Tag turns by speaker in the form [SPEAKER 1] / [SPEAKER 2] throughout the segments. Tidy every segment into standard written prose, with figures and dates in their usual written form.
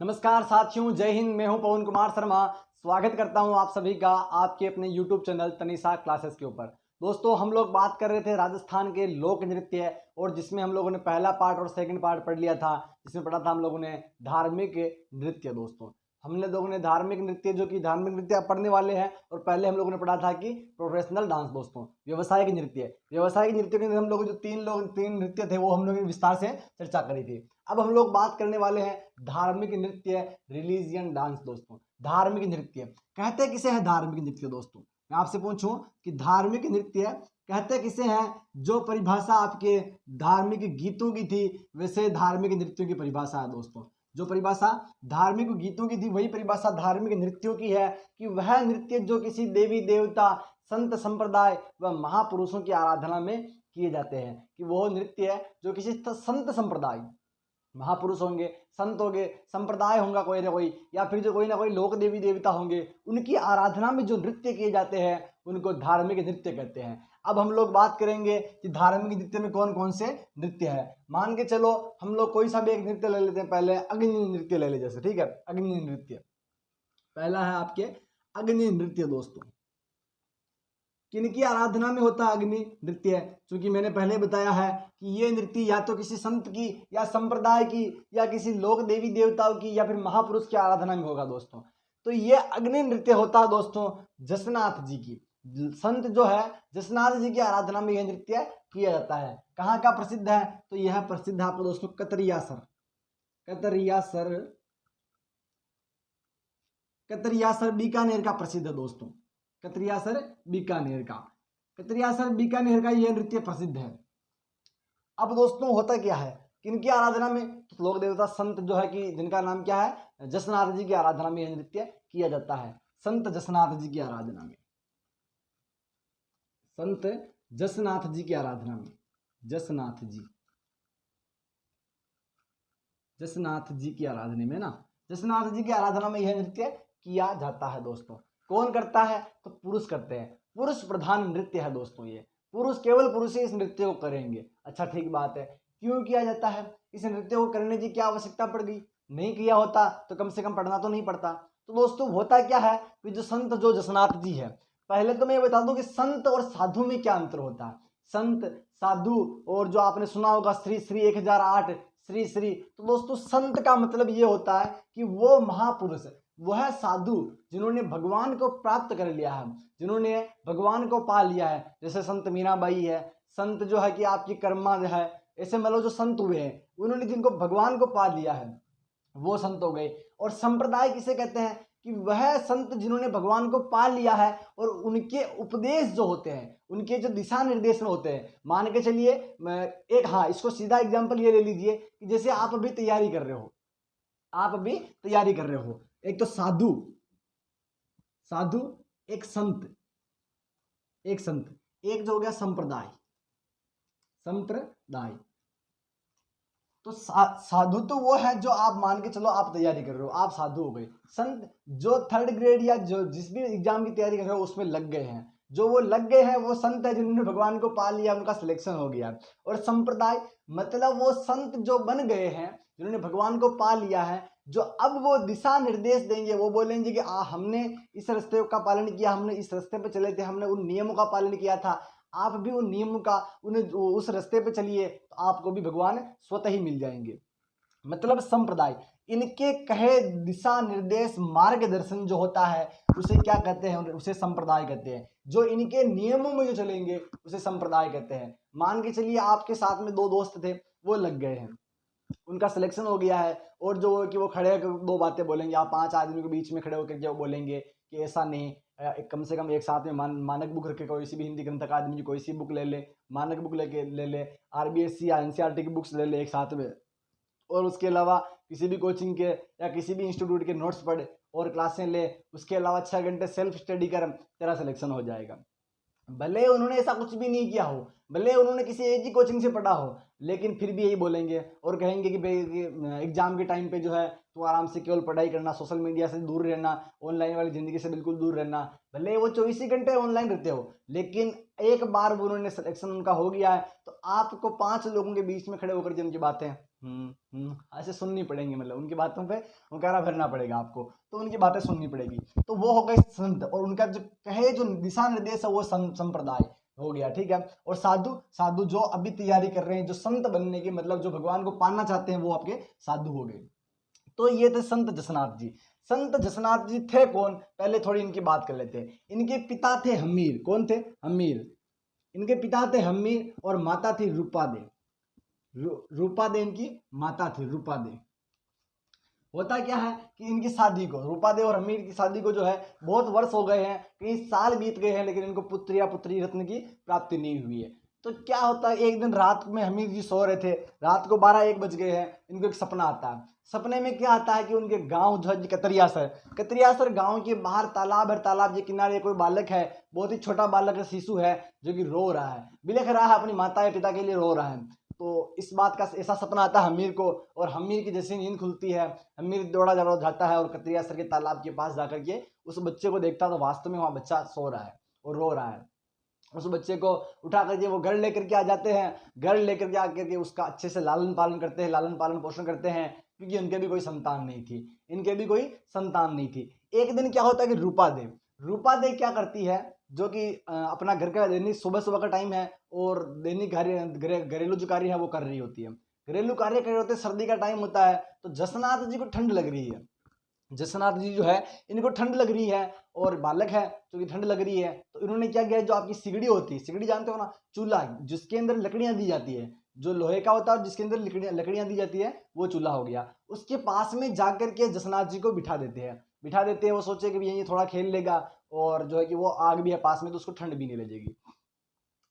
[SPEAKER 1] नमस्कार साथियों, जय हिंद। मैं हूं पवन कुमार शर्मा। स्वागत करता हूं आप सभी का आपके अपने YouTube चैनल तनिषा क्लासेस के ऊपर। दोस्तों, हम लोग बात कर रहे थे राजस्थान के लोक नृत्य और जिसमें हम लोगों ने पहला पार्ट और सेकंड पार्ट पढ़ लिया था, जिसमें पढ़ा था हम लोगों ने धार्मिक नृत्य। दोस्तों, हमने लोगों ने धार्मिक नृत्य जो कि धार्मिक नृत्य आप पढ़ने वाले हैं, और पहले हम लोगों ने पढ़ा था कि प्रोफेशनल डांस। दोस्तों, व्यवसायिक नृत्य के अंदर हम लोग जो तीन नृत्य थे वो हम लोगों ने विस्तार से चर्चा करी थी। अब हम लोग बात करने वाले हैं धार्मिक नृत्य, रिलीजियन डांस। दोस्तों, धार्मिक नृत्य कहते किसे है? धार्मिक नृत्य दोस्तों, मैं आपसे पूछूं कि धार्मिक नृत्य कहते किसे हैं? जो परिभाषा आपके धार्मिक गीतों की थी, वैसे धार्मिक नृत्यों की परिभाषा है। दोस्तों, जो परिभाषा धार्मिक गीतों की थी वही परिभाषा धार्मिक नृत्यों की है कि वह नृत्य जो किसी देवी देवता, संत संप्रदाय व महापुरुषों की आराधना में किए जाते हैं। कि वो नृत्य है जो किसी संत संप्रदाय, महापुरुष होंगे, संत होंगे, संप्रदाय होगा कोई ना कोई, या फिर जो कोई ना कोई लोक देवी देवता होंगे, उनकी आराधना में जो नृत्य किए जाते हैं उनको धार्मिक नृत्य कहते हैं। अब हम लोग बात करेंगे कि धार्मिक नृत्य में कौन कौन से नृत्य है। मान के चलो हम लोग कोई सा भी एक नृत्य ले लेते हैं। पहले अग्नि नृत्य ले ले, जैसे, ठीक है। अग्नि नृत्य पहला है आपके अग्नि नृत्य। दोस्तों, किनकी आराधना में होता है अग्नि नृत्य? क्योंकि मैंने पहले बताया है कि ये नृत्य या तो किसी संत की या संप्रदाय की या किसी लोक देवी देवताओं की या फिर महापुरुष की आराधना में होगा। दोस्तों, तो ये अग्नि नृत्य होता है दोस्तों जसनाथ जी की। संत जो है जसनाथ जी की आराधना में यह नृत्य किया जाता है। कहाँ का प्रसिद्ध है? तो यह प्रसिद्ध है आपको दोस्तों कतरियासर। कतरियासर बीकानेर का प्रसिद्ध है। दोस्तों, कतरियासर बीकानेर का यह नृत्य प्रसिद्ध है। अब दोस्तों, होता क्या है किनकी आराधना में? तो लोक देवता संत जो है कि जिनका नाम क्या है, जसनाथ जी की आराधना में यह नृत्य किया जाता है। संत जसनाथ जी की आराधना में, संत जसनाथ जी की आराधना में, जसनाथ जी की आराधना में ना, जसनाथ जी की आराधना में यह नृत्य किया जाता है। दोस्तों, कौन करता है? तो पुरुष करते हैं। पुरुष प्रधान नृत्य है दोस्तों। ये केवल पुरुष ही इस नृत्य को करेंगे। अच्छा, ठीक बात है। क्यों किया जाता है? इस नृत्य को करने की क्या आवश्यकता पड़ गई? नहीं किया होता तो कम से कम पढ़ना तो नहीं पड़ता। तो दोस्तों, होता क्या है कि जो संत जो जसनाथ जी है, पहले तो मैं ये बता दूं कि संत और साधु में क्या अंतर होता है। संत, साधु, और जो आपने सुना होगा श्री श्री 1008 श्री श्री। तो दोस्तों, संत का मतलब ये होता है कि वो महापुरुष, वह साधु जिन्होंने भगवान को प्राप्त कर लिया है, जिन्होंने भगवान को पा लिया है। जैसे संत मीराबाई है, संत जो है कि आपकी कर्मा जो है, ऐसे मतलब जो संत हुए हैं उन्होंने जिनको भगवान को पा लिया है वो संत हो गए। और संप्रदाय किसे कहते हैं? कि वह संत जिन्होंने भगवान को पा लिया है और उनके उपदेश जो होते हैं, उनके जो दिशा निर्देशन होते हैं। मान के चलिए एक, हाँ, इसको सीधा एग्जाम्पल ये ले लीजिए कि जैसे आप अभी तैयारी कर रहे हो, एक तो साधु, एक संत, एक जो हो गया संप्रदाय। तो साधु तो वो है जो आप मान के चलो आप तैयारी कर रहे हो, आप साधु हो गए। संत जो थर्ड ग्रेड या जो जिस भी एग्जाम की तैयारी कर रहे हो उसमें लग गए हैं, जो वो लग गए हैं वो संत है जिन्होंने भगवान को पा लिया, उनका सिलेक्शन हो गया। और संप्रदाय मतलब वो संत जो बन गए हैं, जिन्होंने भगवान को पा लिया है, जो अब वो दिशा निर्देश देंगे। वो बोलेंगे कि हमने इस रास्ते का पालन किया, हमने इस रास्ते पे चले थे, हमने उन नियमों का पालन किया था, आप भी उन नियमों का उस रास्ते पे चलिए तो आपको भी भगवान स्वतः ही मिल जाएंगे। मतलब संप्रदाय, इनके कहे दिशा निर्देश मार्गदर्शन जो होता है उसे क्या कहते हैं? उसे संप्रदाय कहते हैं। जो इनके नियमों में जो चलेंगे उसे संप्रदाय कहते हैं। मान के चलिए आपके साथ में दो दोस्त थे, वो लग गए हैं, उनका सिलेक्शन हो गया है, और जो कि वो खड़े होकर दो बातें बोलेंगे, आप 5 आदमी के बीच में खड़े होकर जो बोलेंगे कि ऐसा नहीं, कम से कम एक साथ में मानक बुक रखे, कोई सी भी हिंदी ग्रंथ अकादमी की कोई सी बुक ले ले, मानक बुक ले ले, आरबीएससी या एनसीईआरटी की बुक्स ले ले एक साथ में, और उसके अलावा किसी भी कोचिंग के या किसी भी इंस्टीट्यूट के नोट्स पढ़ और क्लासें ले, उसके अलावा 6 घंटे सेल्फ स्टडी कर, तेरा सिलेक्शन हो जाएगा। भले उन्होंने ऐसा कुछ भी नहीं किया हो, भले उन्होंने किसी एक ही कोचिंग से पढ़ा हो, लेकिन फिर भी यही बोलेंगे और कहेंगे कि भाई एग्जाम के टाइम पे जो है तो आराम से केवल पढ़ाई करना, सोशल मीडिया से दूर रहना, ऑनलाइन वाली ज़िंदगी से बिल्कुल दूर रहना। भले वो 24 ही घंटे ऑनलाइन रहते हो, लेकिन एक बार वो उन्होंने सिलेक्शन उनका हो गया है तो आपको 5 लोगों के बीच में खड़े होकर के उनकी बातें ऐसे सुननी पड़ेंगी, मतलब उनकी बातों पे मुकर्रा भरना पड़ेगा आपको, तो उनकी बातें सुननी पड़ेगी। तो वो हो गए संत, और उनका जो कहे जो दिशा निर्देश है वो संप्रदाय हो गया, ठीक है। और साधु, साधु जो अभी तैयारी कर रहे हैं, जो संत बनने की, मतलब जो भगवान को पाना चाहते हैं, वो आपके साधु हो गए। तो ये थे संत जसनाथ जी। संत जसनाथ जी थे कौन, पहले थोड़ी इनकी बात कर लेते हैं। इनके पिता थे हमीर। कौन थे? हमीर। इनके पिता थे हमीर और माता थी रूपा दे। रूपा दे इनकी माता थी, रूपा दे। होता क्या है कि इनकी शादी को, रूपा दे और हमीर की शादी को जो है बहुत वर्ष हो गए हैं, कई साल बीत गए हैं, लेकिन इनको पुत्र या पुत्री रत्न की प्राप्ति नहीं हुई है। तो क्या होता है, एक दिन रात में हमीर जी सो रहे थे, रात को 12-1 बज गए हैं, इनको एक सपना आता है। सपने में क्या आता है कि उनके गांव जो है कतरियासर गांव के बाहर तालाब है, तालाब के किनारे कोई बालक है, बहुत ही छोटा बालक है, शिशु है, जो कि रो रहा है, बिलख रहा है, अपनी माता या पिता के लिए रो रहा है। तो इस बात का ऐसा सपना आता है हमीर को, और हमीर की जैसी नींद खुलती है, हमीर दौड़ा जाता है और कतरियासर के तालाब के पास जाकर के उस बच्चे को देखता है, तो वास्तव में वहाँ बच्चा सो रहा है और रो रहा है। उस बच्चे को उठा करके वो घर लेकर के आ जाते हैं। घर लेकर के आकर के उसका अच्छे से लालन पालन करते हैं, लालन पालन पोषण करते हैं, क्योंकि उनके भी कोई संतान नहीं थी, इनके भी कोई संतान नहीं थी। एक दिन क्या होता है कि रूपा दे क्या करती है, जो कि अपना घर का दैनिक सुबह का टाइम है और दैनिक घरेलू जो कार्य है वो कर रही होती है, घरेलू कार्य कर रहे होते हैं, सर्दी का टाइम होता है, तो जसनाथ जी को ठंड लग रही है। जसनाथ जी जो है इनको ठंड लग रही है और बालक है जो कि ठंड लग रही है, तो इन्होंने क्या किया, जो आपकी सिगड़ी होती है, सिगड़ी जानते हो ना, चूल्हा जिसके अंदर लकड़ियां दी जाती है, जो लोहे का होता है और जिसके अंदर लकड़ियां दी जाती है, वो चूल्हा हो गया। उसके पास में जाकर के जसनाथ जी को बिठा देते हैं। वो सोचे कि ये थोड़ा खेल लेगा, और जो है कि वो आग भी है पास में, तो उसको ठंड भी नहीं लगेगी।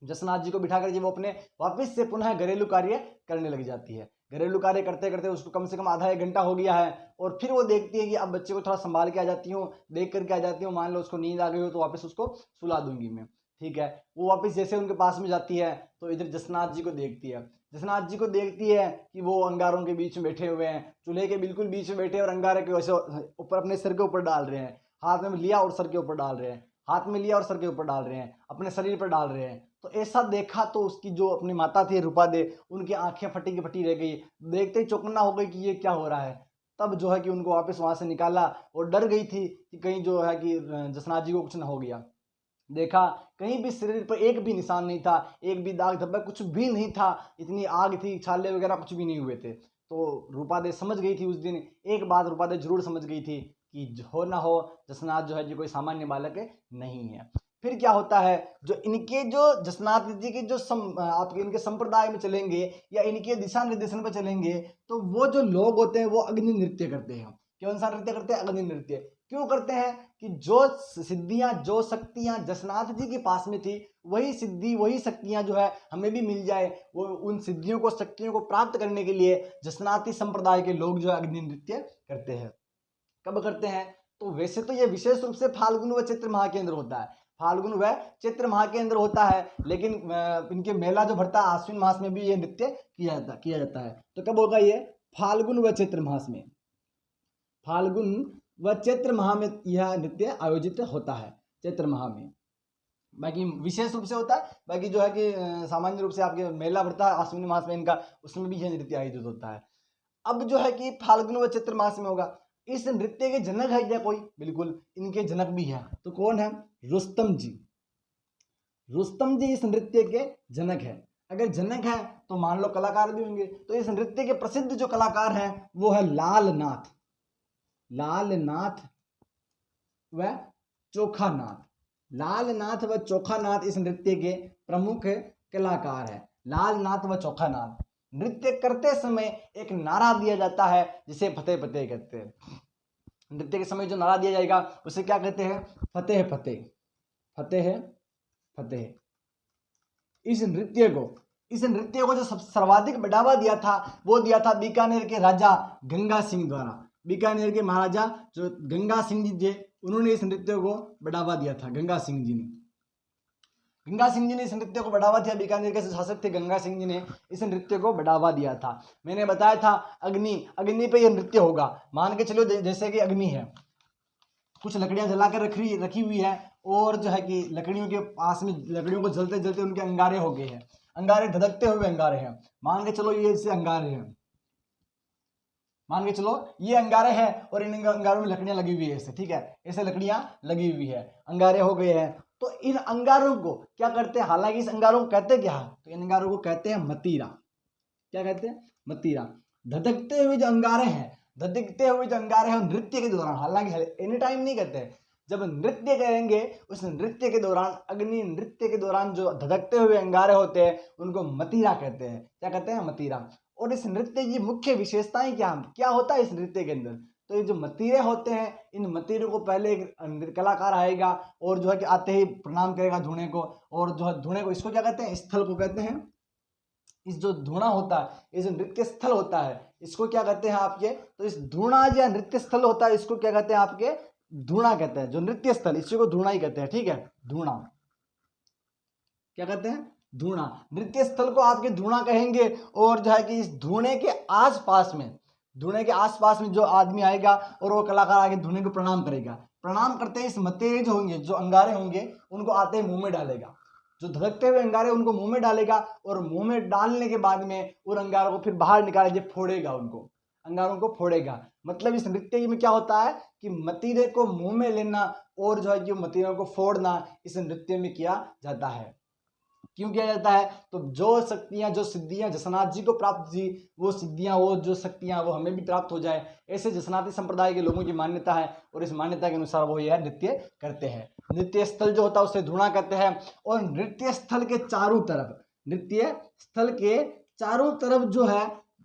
[SPEAKER 1] जसनाथ जी को बिठा करके वो अपने वापस से पुनः घरेलू कार्य करने लग जाती है। घरेलू कार्य करते करते उसको कम से कम आधा 1 घंटा हो गया है, और फिर वो देखती है कि अब बच्चे को थोड़ा संभाल के आ जाती हूँ, देख करके आ जाती हूँ, मान लो उसको नींद आ गई हो तो वापस उसको सुला दूंगी मैं, ठीक है। वो वापस जैसे उनके पास में जाती है तो इधर जसनाथ जी को देखती है। जसनाथ जी को देखती है कि वो अंगारों के बीच में बैठे हुए हैं, चूल्हे के बिल्कुल बीच में बैठे, और अंगारे के वैसे ऊपर अपने सिर के ऊपर डाल रहे हैं, हाथ में लिया और सर के ऊपर डाल रहे हैं, हाथ में लिया और सर के ऊपर डाल रहे हैं, अपने शरीर पर डाल रहे हैं। तो ऐसा देखा तो उसकी जो अपनी माता थी रूपा दे, उनकी आंखें फटी की फटी रह गई, देखते ही चौकन्ना हो गई कि ये क्या हो रहा है। तब जो है कि उनको वापस वहां से निकाला, और डर गई थी कि कहीं जो है कि जसनाथ जी को कुछ ना हो गया। देखा कहीं भी शरीर पर एक भी निशान नहीं था, एक भी दाग धब्बा कुछ भी नहीं था, इतनी आग थी, छाले वगैरह कुछ भी नहीं हुए थे। तो रूपा दे समझ गई थी उस दिन, एक बात रूपा दे जरूर समझ गई थी कि हो ना हो जसनाथ जो है जी कोई सामान्य बालक नहीं है। फिर क्या होता है, जो इनके जो जसनाथ जी के जो आपके इनके संप्रदाय में चलेंगे या इनके दिशा निर्देशन पर चलेंगे, तो वो जो लोग होते हैं वो अग्नि नृत्य करते हैं। कौन सा नृत्य करते हैं? अग्नि नृत्य। क्यों करते हैं? कि जो सिद्धियां, जो शक्तियां जसनाथ जी के पास में थी, वही सिद्धि, वही शक्तियां जो है हमें भी मिल जाए। वो उन सिद्धियों को, शक्तियों को प्राप्त करने के लिए जसनाथी संप्रदाय के लोग जो है अग्नि नृत्य करते हैं। कब करते हैं? तो वैसे तो ये विशेष रूप से फाल्गुन व चैत्र माह के अंदर होता है, फाल्गुन व चैत्र माह के अंदर होता है, लेकिन इनके मेला जो भरता है आश्विन मास में भी ये नृत्य किया जाता है। तो कब होगा ये? फाल्गुन व चैत्र मास में, फाल्गुन व चैत्र माह में यह नृत्य आयोजित होता है, चैत्र माह में। बाकी विशेष रूप से होता है, बाकी जो है कि सामान्य रूप से आपके मेला भरता है आश्विन मास में इनका, उसमें भी यह नृत्य आयोजित होता है। अब जो है कि फाल्गुन व चैत्र मास में होगा। इस नृत्य के जनक है क्या कोई? बिल्कुल, इनके जनक भी है। तो कौन है? रुस्तम जी। रुस्तम जी इस नृत्य के जनक है। अगर जनक है तो मान लो कलाकार भी होंगे। तो इस नृत्य के प्रसिद्ध जो कलाकार हैं वो है लालनाथ, लालनाथ व चोखानाथ। लालनाथ व चोखानाथ इस नृत्य के प्रमुख कलाकार हैं। लालनाथ व चोखानाथ। नृत्य करते समय एक नारा दिया जाता है जिसे फतेह फतेह कहते हैं। नृत्य के समय जो नारा दिया जाएगा उसे क्या कहते हैं? फतेह फतेह, फतेह फतेह। इस नृत्य को जो सर्वाधिक बढ़ावा दिया था वो दिया था बीकानेर के राजा गंगा सिंह द्वारा। बीकानेर के महाराजा जो गंगा सिंह जी थे, उन्होंने इस नृत्य को बढ़ावा दिया था। गंगा सिंह जी ने इस नृत्य को बढ़ावा दिया। बीकानेर के शासक थे गंगा सिंह जी ने इस नृत्य को बढ़ावा दिया था। मैंने बताया था अग्नि पे यह नृत्य होगा। मान के चलो जैसे कि अग्नि है, कुछ लकड़ियां जला कर रखी हुई है, और जो है कि लकड़ियों के पास में लकड़ियों को जलते जलते उनके अंगारे हो गए हैं, अंगारे धधकते हुए अंगारे हैं। मान के चलो ये जैसे अंगारे हैं, मान के चलो ये अंगारे हैं और इन अंगारों में लकड़ियां लगी हुई है ऐसे, ठीक है, ऐसे लकड़ियां लगी हुई है, अंगारे हो गए हैं। तो इन अंगारों को क्या करते हैं, हालांकि इस अंगारों को कहते क्या है, तो इन अंगारों को कहते हैं मतीरा। क्या कहते हैं, मतीरा। धधकते हुए जो अंगारे हैं, धधकते हुए जो अंगारे हैं नृत्य के दौरान, हालांकि एनी टाइम नहीं कहते, जब नृत्य करेंगे उस नृत्य के दौरान, अग्नि नृत्य के दौरान जो धधकते हुए अंगारे होते हैं उनको मतीरा कहते हैं। क्या कहते हैं, मतीरा। और इस नृत्य की मुख्य विशेषताएं क्या क्या होता है इस नृत्य के अंदर, तो ये जो मतीरे होते हैं, इन मतीरों को पहले एक कलाकार आएगा और जो है कि आते ही प्रणाम करेगा धुने को, और जो है धुने को, इसको क्या कहते हैं, स्थल को कहते हैं। इस जो धुना होता है, ये जो नृत्य स्थल होता है, इसको क्या कहते हैं आपके, तो इस धुना या नृत्य स्थल होता है, इसको क्या कहते हैं आपके, धुना कहते हैं। जो नृत्य स्थल, इसी को धुना ही कहते हैं, ठीक है, धुना। क्या कहते हैं, धुना। नृत्य स्थल को आपके धुना कहेंगे। और जो है कि इस धुने के आसपास में, धुने के आसपास में जो आदमी आएगा और वो कलाकार आगे धुने को प्रणाम करेगा, प्रणाम करते ही इस मतेरे जो होंगे, जो अंगारे होंगे, उनको आते ही मुंह में डालेगा। जो धधकते हुए अंगारे उनको मुंह में डालेगा और मुंह में डालने के बाद में उन अंगारों को फिर बाहर निकालेंगे, फोड़ेगा, उनको अंगारों को फोड़ेगा। मतलब इस नृत्य में क्या होता है कि मतीरे को मुंह में लेना और जो है कि मतीरों को फोड़ना इस नृत्य में किया जाता है। क्यों किया जाता है, तो जो शक्तियां, जो सिद्धियां जसनाथ जी को प्राप्त थी, वो सिद्धियां, वो जो शक्तियां वो हमें भी प्राप्त हो जाए, ऐसे जसनाती संप्रदाय के लोगों की मान्यता है। और इस मान्यता के अनुसार वो यह नृत्य करते हैं। नृत्य स्थल जो होता है उसे धुना कहते हैं। और नृत्य स्थल के चारों तरफ, नृत्य स्थल के चारों तरफ जो है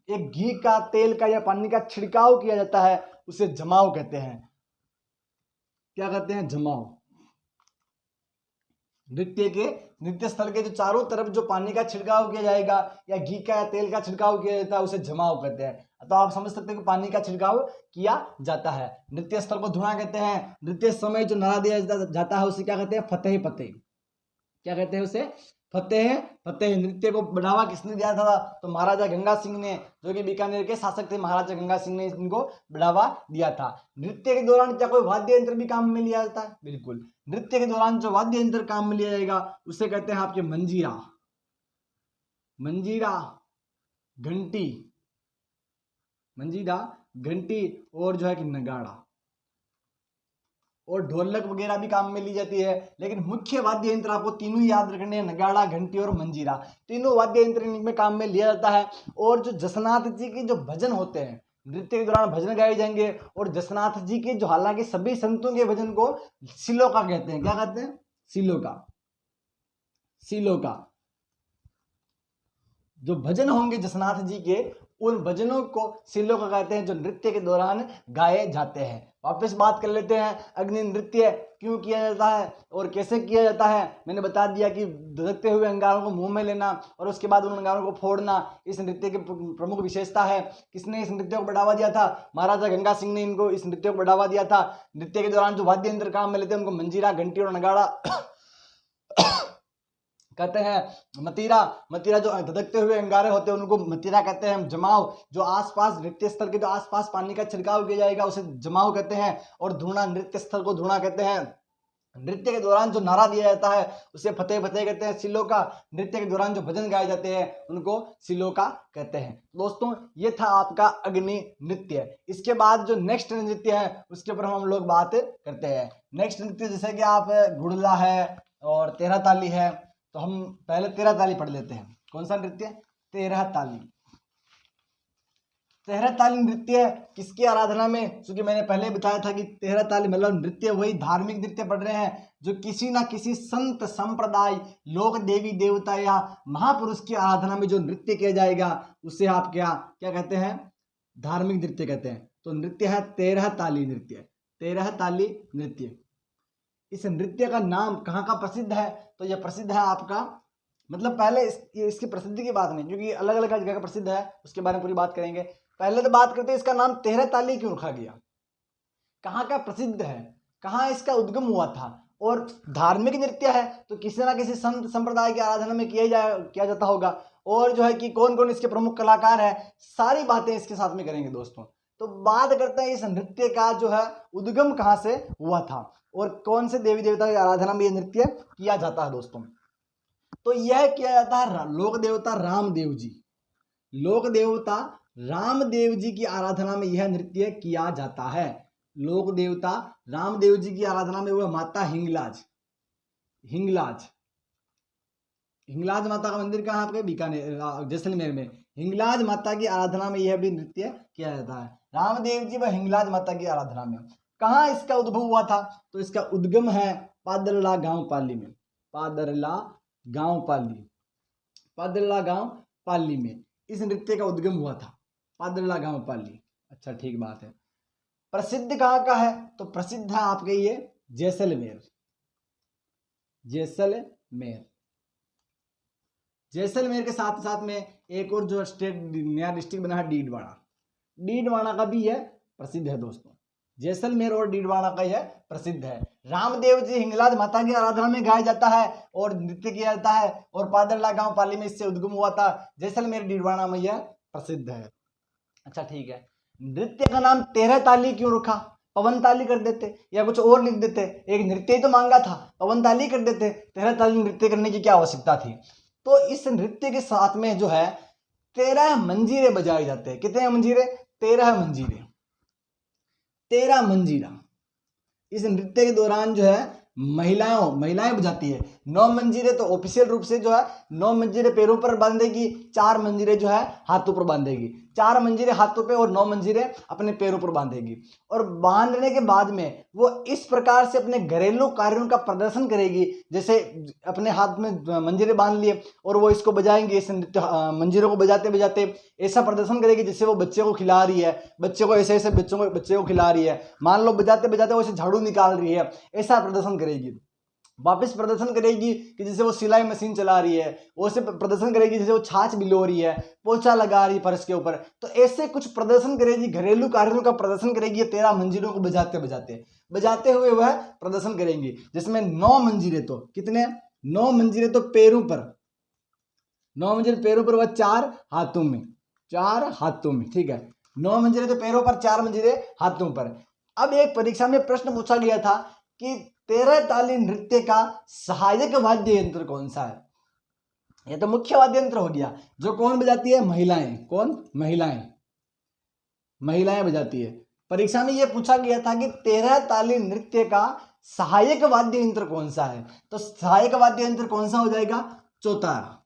[SPEAKER 1] एक घी का, तेल का या पानी का छिड़काव किया जाता है, उसे जमाव कहते हैं। क्या कहते हैं, जमाव। नृत्य स्थल के जो चारों तरफ जो पानी का छिड़काव किया जाएगा या घी का या तेल का छिड़काव किया जाता है, उसे जमाव कहते हैं। तो आप समझ सकते हैं कि पानी का छिड़काव किया जाता है। नृत्य स्थल को धुना कहते हैं। नृत्य समय जो नारा दिया जाता है उसे क्या कहते हैं, फतेह फतेह। क्या कहते हैं उसे, फतेह फतेह। नृत्य को बढ़ावा किसने दिया था, तो महाराजा गंगा सिंह ने, जो कि बीकानेर के शासक थे, महाराजा गंगा सिंह ने इनको बढ़ावा दिया था। नृत्य के दौरान क्या कोई वाद्य यंत्र भी काम में लिया जाता है, बिल्कुल। नृत्य के दौरान जो वाद्य यंत्र काम में लिया जाएगा उसे कहते हैं आपके मंजीरा, मंजीरा, घंटी, मंजीरा, घंटी और जो है कि नगाड़ा और ढोलक वगैरह भी काम में ली जाती है। लेकिन मुख्य वाद्य यंत्र आपको तीनों ही याद रखने हैं, नगाड़ा, घंटी और मंजीरा। तीनों वाद्य यंत्र इनमें काम में लिया जाता है। और जो जसनाथ जी के जो भजन होते हैं, नृत्य के दौरान भजन गाए जाएंगे। और जसनाथ जी के जो, हालांकि सभी संतों के भजन को सिलोका कहते हैं। क्या कहते हैं, सिलोका, सिलोका। जो भजन होंगे जसनाथ जी के, उन भजनों को सिलोका कहते हैं, जो नृत्य के दौरान गाए जाते हैं। वापस बात कर लेते हैं, अग्नि नृत्य क्यों किया जाता है और कैसे किया जाता है। मैंने बता दिया कि धधकते हुए अंगारों को मुंह में लेना और उसके बाद उन अंगारों को फोड़ना इस नृत्य की प्रमुख विशेषता है। किसने इस नृत्य को बढ़ावा दिया था, महाराजा गंगा सिंह ने इनको, इस नृत्य को बढ़ावा दिया था। नृत्य के दौरान जो वाद्य यंत्र काम में लेते हैं उनको मंजीरा, घंटी और नगाड़ा कहते हैं। मतीरा, मतीरा जो धधकते हुए अंगारे होते हैं उनको मतीरा कहते हैं। जमाव, जो आसपास नृत्य स्थल के जो आसपास पानी का छिड़काव किया जाएगा उसे जमाव कहते हैं। और धुना, नृत्य स्थल को धुना कहते हैं। नृत्य के दौरान जो नारा दिया जाता है उसे फतेह फतेह कहते हैं, सिलोका। नृत्य के दौरान जो भजन गाए जाते हैं उनको सिलोका कहते हैं। दोस्तों ये था आपका अग्नि नृत्य। इसके बाद जो नेक्स्ट नृत्य है उसके ऊपर हम लोग बात करते हैं। नेक्स्ट नृत्य जैसे कि आप गुड़ला है और तेरह ताली है, तो हम पहले तेरह ताली पढ़ लेते हैं। कौन सा नृत्य, तेरह ताली। तेरह ताली नृत्य किसकी आराधना में, क्योंकि मैंने पहले बताया था कि तेरह ताली मतलब नृत्य वही धार्मिक नृत्य पढ़ रहे हैं जो किसी ना किसी संत संप्रदाय, लोक देवी देवता या महापुरुष की आराधना में जो नृत्य किया जाएगा उसे आप क्या क्या कहते हैं, धार्मिक नृत्य कहते हैं। तो नृत्य है तेरह ताली नृत्य, तेरह ताली नृत्य। इस नृत्य का नाम कहाँ का प्रसिद्ध है, तो यह प्रसिद्ध है आपका, मतलब पहले इसकी प्रसिद्धि की बात नहीं, क्योंकि अलग अलग जगह का प्रसिद्ध है, उसके बारे में पूरी बात करेंगे। पहले तो बात करते हैं इसका नाम तेरह ताली क्यों रखा गया, कहाँ का प्रसिद्ध है, कहाँ इसका उद्गम हुआ था। और धार्मिक नृत्य है तो किसी ना किसी संत संप्रदाय की आराधना में किया जाता होगा। और जो है कि कौन कौन इसके प्रमुख कलाकार है, सारी बातें इसके साथ में करेंगे दोस्तों। तो बात करते हैं इस नृत्य का जो है उद्गम कहाँ से हुआ था। और कौन से देवी देवता की आराधना में यह नृत्य किया जाता है दोस्तों? तो यह किया जाता है लोक देवता रामदेव जी, लोक देवता रामदेव जी की आराधना में यह नृत्य किया जाता है। लोक देवता रामदेव जी की आराधना में वह माता हिंगलाज, हिंगलाज माता का मंदिर कहाँ आपके? बीकानेर, जैसलमेर में। हिंगलाज माता की आराधना में यह भी नृत्य किया जाता है। रामदेव जी व हिंगलाज माता की आराधना में। कहाँ इसका उद्भव हुआ था? तो इसका उद्गम है पादरला गांव पाली में, पादरला गांव पाली, पादरला गांव पाली में इस नृत्य का उद्गम हुआ था, पादरला गांव पाली। अच्छा ठीक बात है। प्रसिद्ध कहाँ का है? तो प्रसिद्ध है आपके ये जैसलमेर, जैसलमेर। जैसलमेर के साथ साथ में एक और जो स्टेट नया डिस्ट्रिक्ट बना है डीडवाना, डीडवाना का भी यह प्रसिद्ध है दोस्तों। जैसलमेर और डीडवाना का यह प्रसिद्ध है। रामदेव जी हिंगलाज माता की आराधना में गाया जाता है और नृत्य किया जाता है और पादरला गांव पाली में इससे उद्गम हुआ था। जैसलमेर डीडवाना में यह प्रसिद्ध है। अच्छा ठीक है। नृत्य का नाम 13 ताली क्यों रखा? पवन ताली कर देते या कुछ और लिख देते। एक नृत्य ही तो मांगा था, पवन ताली कर देते। 13 ताली नृत्य करने की क्या आवश्यकता थी? तो इस नृत्य के साथ में जो है 13 मंजीरे बजाए जाते हैं। कितने मंजीरे? 13 मंजीरे, 13 मंजीरा इस नृत्य के दौरान जो है महिलाएं बजाती है। 9 मंजीरे तो ऑफिशियल रूप से जो है 9 मंजीरे पैरों पर बांधेगी, 4 मंजीरे जो है हाथों पर बांधेगी, 4 मंजीरे हाथों पे और 9 मंजीरे अपने पैरों पर बांधेगी। और बांधने के बाद में वो इस प्रकार से अपने घरेलू कार्यों का प्रदर्शन करेगी। जैसे अपने हाथ में मंजीरे बांध लिए और वो इसको बजाएंगे, इस नृत्य मंजीरों को बजाते बजाते ऐसा प्रदर्शन करेगी जैसे वो बच्चे को खिला रही है, बच्चे को ऐसे बच्चे को खिला रही है। मान लो बजाते बजाते वो ऐसे झाड़ू निकाल रही है, ऐसा प्रदर्शन करेगी। वापस प्रदर्शन करेगी कि जैसे वो सिलाई मशीन चला रही है, वो से प्रदर्शन करेगी जैसे वो छाछ बिलो रही है, पोछा लगा रही है फर्श के ऊपर। तो ऐसे कुछ प्रदर्शन करेगी, घरेलू कार्यों का प्रदर्शन करेगी। 13 मंजीरों को बजाते हुए वह प्रदर्शन करेंगी, जिसमें 9 मंजीरे तो कितने? 9 मंजीरे तो पैरों पर, 9 मंजीरे पैरों पर व 4 हाथों में, 4 हाथों में। ठीक है, 9 मंजीरे तो पैरों पर, 4 मंजीरे हाथों पर। अब एक परीक्षा में प्रश्न पूछा गया था कि 13 ताली नृत्य का सहायक वाद्य यंत्र कौन सा है? यह तो मुख्य वाद्य यंत्र हो गया, जो कौन बजाती है? महिलाएं। कौन? महिलाएं बजाती है। परीक्षा में यह पूछा गया था कि 13 ताली नृत्य का सहायक वाद्य यंत्र कौन सा है? तो सहायक वाद्य यंत्र कौन सा हो जाएगा? चौतारा।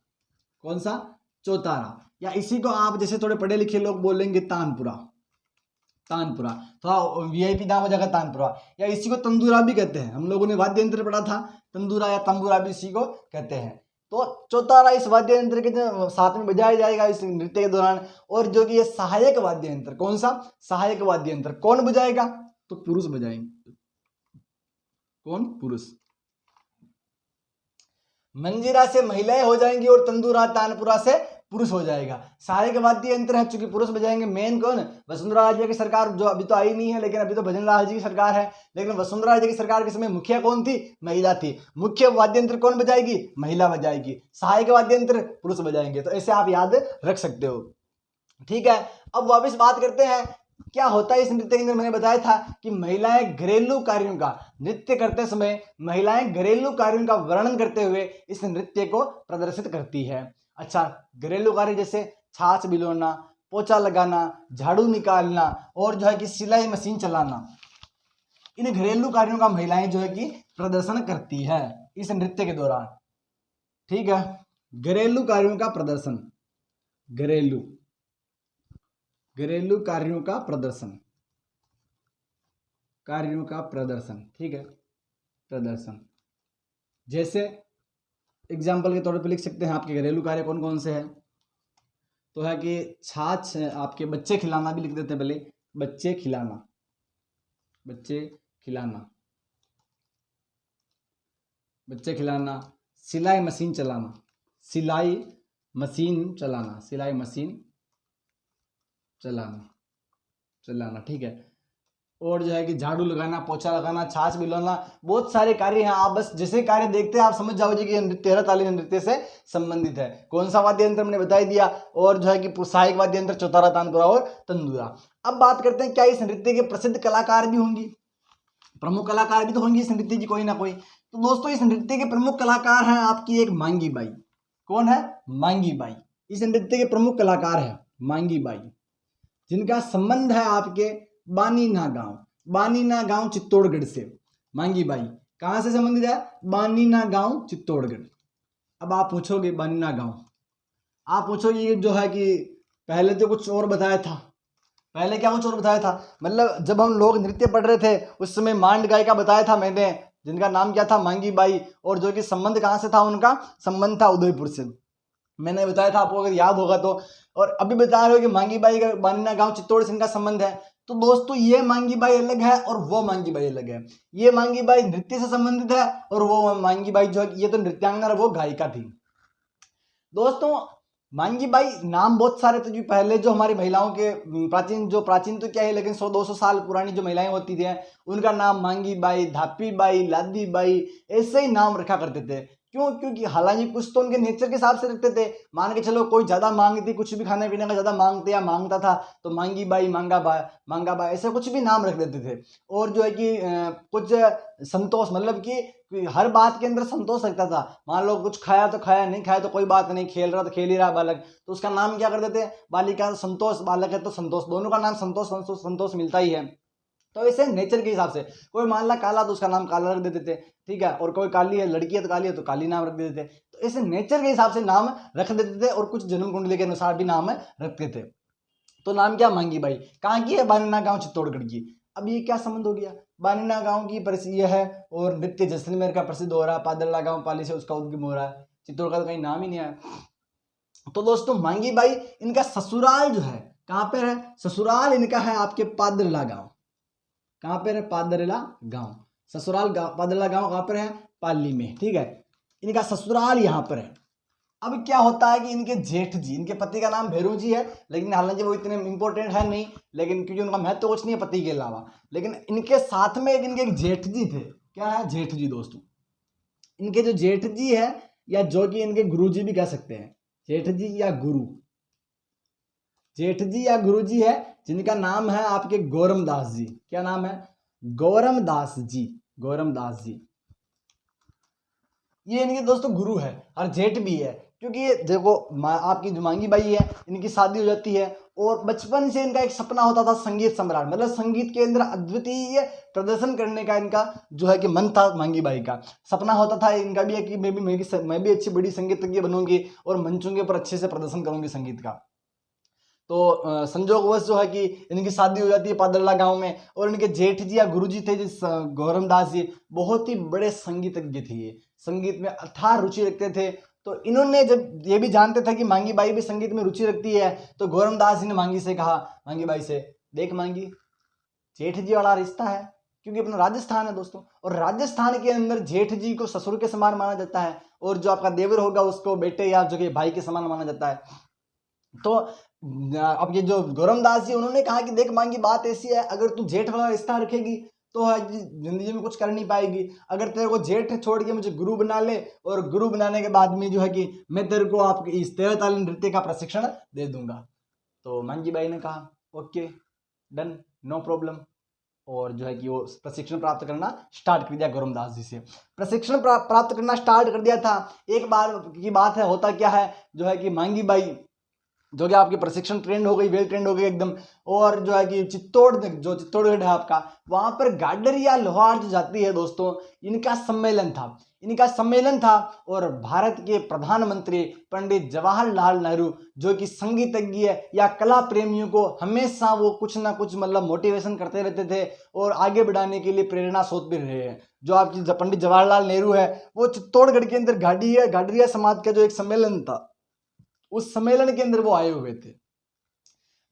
[SPEAKER 1] कौन सा? चौतारा। या इसी को आप जैसे थोड़े पढ़े लिखे लोग बोलेंगे तानपुरा, तानपुरा, थोड़ा वीआईपी नाम हो जाएगा तानपुरा। या इसी को तंदूरा भी कहते हैं। हम लोगों ने वाद्य यंत्र पढ़ा था, तंदूरा या तंबूरा भी इसी को कहते हैं। तो चौतारा इस वाद्य यंत्र के साथ में बजाया जाएगा इस नृत्य के दौरान। और जो कि ये सहायक वाद्य यंत्र, कौन सा? सहायक वाद्य यंत्र कौन बजाएगा? तो पुरुष बजाएंगे। कौन? पुरुष। मंजीरा से महिलाएं हो जाएंगी और तंदूरा तानपुरा से पुरुष हो जाएगा। सहायक वाद्य यंत्र है, चूंकि पुरुष बजाएंगे। मेन कौन? वसुंधरा राजे की सरकार, जो अभी तो आई नहीं है, लेकिन अभी तो भजनलाल जी की सरकार है। लेकिन वसुंधरा राजे की सरकार के समय मुखिया कौन थी? महिला थी। मुख्य वाद्य यंत्र कौन बजाएगी? महिला बजाएगी। सहायक वाद्य यंत्र पुरुष बजाएंगे। तो ऐसे आप याद रख सकते हो। ठीक है, अब वापस बात करते हैं क्या होता है इस नृत्य के अंदर। मैंने बताया था कि महिलाएं घरेलू कार्यों का, नृत्य करते समय महिलाएं घरेलू कार्यों का वर्णन करते हुए इस नृत्य को प्रदर्शित करती है। अच्छा, घरेलू कार्य जैसे छाछ बिलोना, पोछा लगाना, झाड़ू निकालना और जो है कि सिलाई मशीन चलाना, इन घरेलू कार्यों का महिलाएं जो है कि प्रदर्शन करती है इस नृत्य के दौरान। ठीक है, घरेलू कार्यों का प्रदर्शन, घरेलू कार्यों का प्रदर्शन, ठीक है, प्रदर्शन। जैसे एग्जाम्पल के तौर पे लिख सकते हैं आपके घरेलू कार्य कौन कौन से हैं। तो है कि छाछ, आपके बच्चे खिलाना भी लिख देते हैं पहले, बच्चे खिलाना, सिलाई मशीन चलाना, ठीक है। और जो है कि झाड़ू लगाना, पोछा लगाना, छाछ बिलोना, बहुत सारे कार्य हैं। आप बस जैसे कार्य देखते हैं आप समझ जाओगे कि 13 ताली नृत्य से संबंधित है। कौन सा वाद्य यंत्र मैंने बता दिया। और जो है कि सहायक वाद्य यंत्र चौतारा, तानपुरा और तंदूरा। अब बात करते हैं क्या इस नृत्य के प्रसिद्ध कलाकार भी होंगी। प्रमुख कलाकार भी तो होंगे इस नृत्य की कोई ना कोई। तो दोस्तों इस नृत्य के प्रमुख कलाकार हैं आपकी एक मांगी बाई। कौन है? मांगी बाई। इस नृत्य के प्रमुख कलाकार है मांगी बाई, जिनका संबंध है आपके बानीना गांव, बानीना गांव चित्तौड़गढ़ से। मांगी बाई कहां से संबंधित है? बानीना गांव चित्तौड़गढ़। अब आप पूछोगे बानीना गांव, आप पूछोगे ये जो है कि पहले तो कुछ और बताया था, पहले क्या कुछ और बताया था? मतलब जब हम लोग नृत्य पढ़ रहे थे उस समय मांड गायिका बताया था मैंने, जिनका नाम क्या था? मांगी बाई, और जो कि संबंध कहाँ से था उनका? संबंध था उदयपुर से। मैंने बताया था आपको, अगर याद होगा तो। और अभी बता रहे हो कि मांगी बाई का बानीना गांव चित्तौड़ से इनका संबंध है। तो दोस्तों ये मांगी बाई अलग है और वो मांगी बाई अलग है। ये मांगी बाई नृत्य से संबंधित है और वो मांगी बाई जो है ये तो नृत्यांगना, वो गायिका थी। दोस्तों मांगी बाई नाम बहुत सारे थे, जो पहले जो हमारी महिलाओं के प्राचीन तो क्या है, लेकिन 100-200 साल पुरानी जो महिलाएं होती थी उनका नाम मांगी बाई, धापी बाई, लादी बाई, ऐसे ही नाम रखा करते थे। क्यों? क्योंकि हालांकि कुछ तो उनके नेचर के हिसाब से रखते थे। मान के चलो कोई ज्यादा मांगती, कुछ भी खाने पीने का ज्यादा मांगते या मांगता था तो मांगी बाई, मांगा बाई ऐसे कुछ भी नाम रख देते थे। और जो है कि कुछ संतोष, मतलब कि हर बात के अंदर संतोष रखता था। मान लो कुछ खाया तो खाया, नहीं खाया तो कोई बात नहीं, खेल रहा तो खेल ही रहा बालक, तो उसका नाम क्या कर देते? बालिका संतोष, बालक है तो संतोष, दोनों का नाम संतोष संतोष संतोष मिलता ही है। तो ऐसे नेचर के हिसाब से कोई मान ला काला तो उसका नाम काला रख देते थे, ठीक है। और कोई काली है, लड़की है तो काली है तो काली नाम रख देते थे। तो ऐसे नेचर के हिसाब से नाम रख देते थे और कुछ जन्म कुंडली के अनुसार भी नाम रखते थे। तो नाम क्या? मांगी बाई। कहाँ की है? बानीना गांव चित्तौड़गढ़ की। अब ये क्या संबंध हो गया? बानीना गांव की प्रसिद्ध है और नृत्य जैसलमेर का प्रसिद्ध हो रहा है, पादरला गांव पाली से उसका उद्गम हो रहा है, चित्तौड़गढ़ का कहीं नाम ही नहीं आया। तो दोस्तों मांगी बाई इनका ससुराल जो है कहाँ पर है? ससुराल इनका है आपके पादरला गांव। कहाँ पर है? पादरला गांव। ससुराल पादरला गांव कहाँ पर है? पाली में, ठीक है। इनका ससुराल यहाँ पर है। अब क्या होता है कि इनके जेठ जी, इनके पति का नाम भैरू जी है, लेकिन हालांकि वो इतने इंपॉर्टेंट है नहीं, लेकिन क्योंकि उनका महत्व कुछ नहीं है पति के अलावा। लेकिन इनके साथ में इनके एक जेठ जी थे। क्या है? जेठ जी। दोस्तों इनके जो जेठ जी है, या जो कि इनके गुरु जी भी कह सकते हैं, जेठ जी या गुरु, जेठ जी या गुरु जी है, जिनका नाम है आपके गौरमदास जी। क्या नाम है? गौरमदास जी। गौरमदास जी ये इनके दोस्तों गुरु है और जेठ भी है। क्योंकि ये देखो आपकी जो मांगी बाई है, इनकी शादी हो जाती है और बचपन से इनका एक सपना होता था संगीत सम्राट, मतलब संगीत के अंदर अद्वितीय प्रदर्शन करने का इनका जो है कि मन था। मांगी बाई का सपना होता था इनका भी है कि मैं भी अच्छी बड़ी संगीतज्ञ बनूंगी और मंचों के ऊपर अच्छे से प्रदर्शन करूंगी संगीत का। तो संजोगवश जो है कि इनकी शादी हो जाती है पादरला गांव में। और इनके जेठ जी या गुरु जी थे जिस गौरमदास जी, बहुत ही बड़े संगीतज्ञ थे। ये संगीत में अथाह रुचि रखते थे। तो इन्होंने जब ये भी जानते थे कि मांगी बाई भी संगीत में रुचि रखती है, तो गौरमदास जी ने मांगी से कहा, मांगी बाई से, देख मांगी, जेठ जी वाला रिश्ता है, क्योंकि अपना राजस्थान है दोस्तों, और राजस्थान के अंदर जेठ जी को ससुर के समान माना जाता है और जो आपका देवर होगा उसको बेटे या जो कि भाई के समान माना जाता है। तो अब ये जो गौरमदास जी उन्होंने कहा कि देख मांगी, बात ऐसी है, अगर तू जेठ वाला रिश्ता रखेगी तो जिंदगी में कुछ कर नहीं पाएगी। अगर तेरे को जेठ छोड़ के मुझे गुरु बना ले, और गुरु बनाने के बाद में जो है कि मैं तेरे को आपके इस 13 ताली नृत्य का प्रशिक्षण दे दूंगा। तो मांगी बाई ने कहा ओके डन, नो प्रॉब्लम, और जो है कि वो प्रशिक्षण प्राप्त करना स्टार्ट कर दिया। गौरमदास जी से प्रशिक्षण प्राप्त करना स्टार्ट कर दिया था। एक बार की बात है, होता क्या है जो है कि मांगी बाई जो कि आपकी प्रशिक्षण ट्रेंड हो गई, वेल ट्रेंड हो गई एकदम, और जो है कि चित्तौड़गढ़ है आपका, वहां पर गाडरिया लोहार जो जाती है दोस्तों, इनका सम्मेलन था। और भारत के प्रधानमंत्री पंडित जवाहरलाल नेहरू, जो कि संगीतज्ञ या कला प्रेमियों को हमेशा वो कुछ ना कुछ मतलब मोटिवेशन करते रहते थे और आगे बढ़ाने के लिए प्रेरणा स्रोत भी रहे हैं। जो आपकी पंडित जवाहरलाल नेहरू है, वो चित्तौड़गढ़ के अंदर गाडरिया समाज का जो एक सम्मेलन था, उस सम्मेलन के अंदर वो आए हुए थे।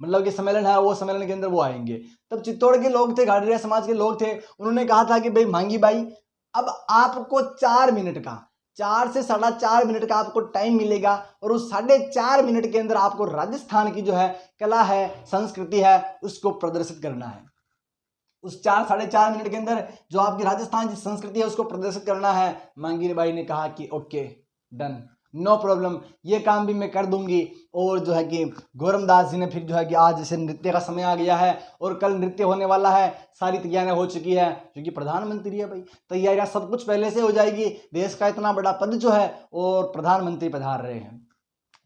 [SPEAKER 1] मतलब कि सम्मेलन है, वो सम्मेलन के अंदर वो आएंगे। तब चित्तौड़ के लोग थे, गाडरिया समाज के लोग थे, उन्होंने कहा था कि भाई मांगी बाई, अब आपको 4 मिनट का, 4 से 4.5 मिनट का आपको टाइम मिलेगा, और उस 4.5 मिनट के अंदर आपको राजस्थान की जो है कला है, संस्कृति है, उसको प्रदर्शित करना है। उस 4-4.5 मिनट के अंदर जो आपकी राजस्थान की संस्कृति है उसको प्रदर्शित करना है। मांगी बाई ने कहा कि ओके डन, नो प्रॉब्लम, ये काम भी मैं कर दूंगी। और जो है कि गौरमदास जी ने फिर जो है कि आज जैसे नृत्य का समय आ गया है और कल नृत्य होने वाला है, सारी तैयारियां हो चुकी है, क्योंकि प्रधानमंत्री है भाई, तैयारियां सब कुछ पहले से हो जाएगी। देश का इतना बड़ा पद जो है और प्रधानमंत्री पधार रहे हैं,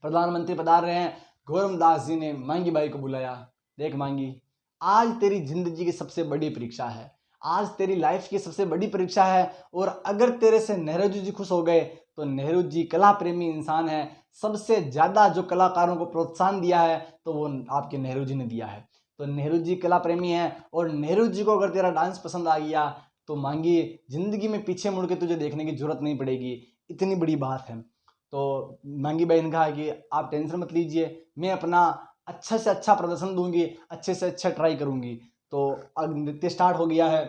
[SPEAKER 1] प्रधानमंत्री पधार रहे हैं। गौरमदास जी ने मांगी बाई को बुलाया, देख मांगी, आज तेरी जिंदगी की सबसे बड़ी परीक्षा है, आज तेरी लाइफ की सबसे बड़ी परीक्षा है, और अगर तेरे से नेहरू जी खुश हो गए तो नेहरू जी कला प्रेमी इंसान है, सबसे ज्यादा जो कलाकारों को प्रोत्साहन दिया है तो वो आपके नेहरू जी ने दिया है। तो नेहरू जी कला प्रेमी है, और नेहरू जी को अगर तेरा डांस पसंद आ गया तो मांगी जिंदगी में पीछे मुड़ के तुझे देखने की जरूरत नहीं पड़ेगी, इतनी बड़ी बात है। तो मांगी बाई ने कहा कि आप टेंशन मत लीजिए, मैं अपना अच्छा से अच्छा प्रदर्शन दूंगी, अच्छे से अच्छा ट्राई करूंगी। तो अब नृत्य स्टार्ट हो गया है,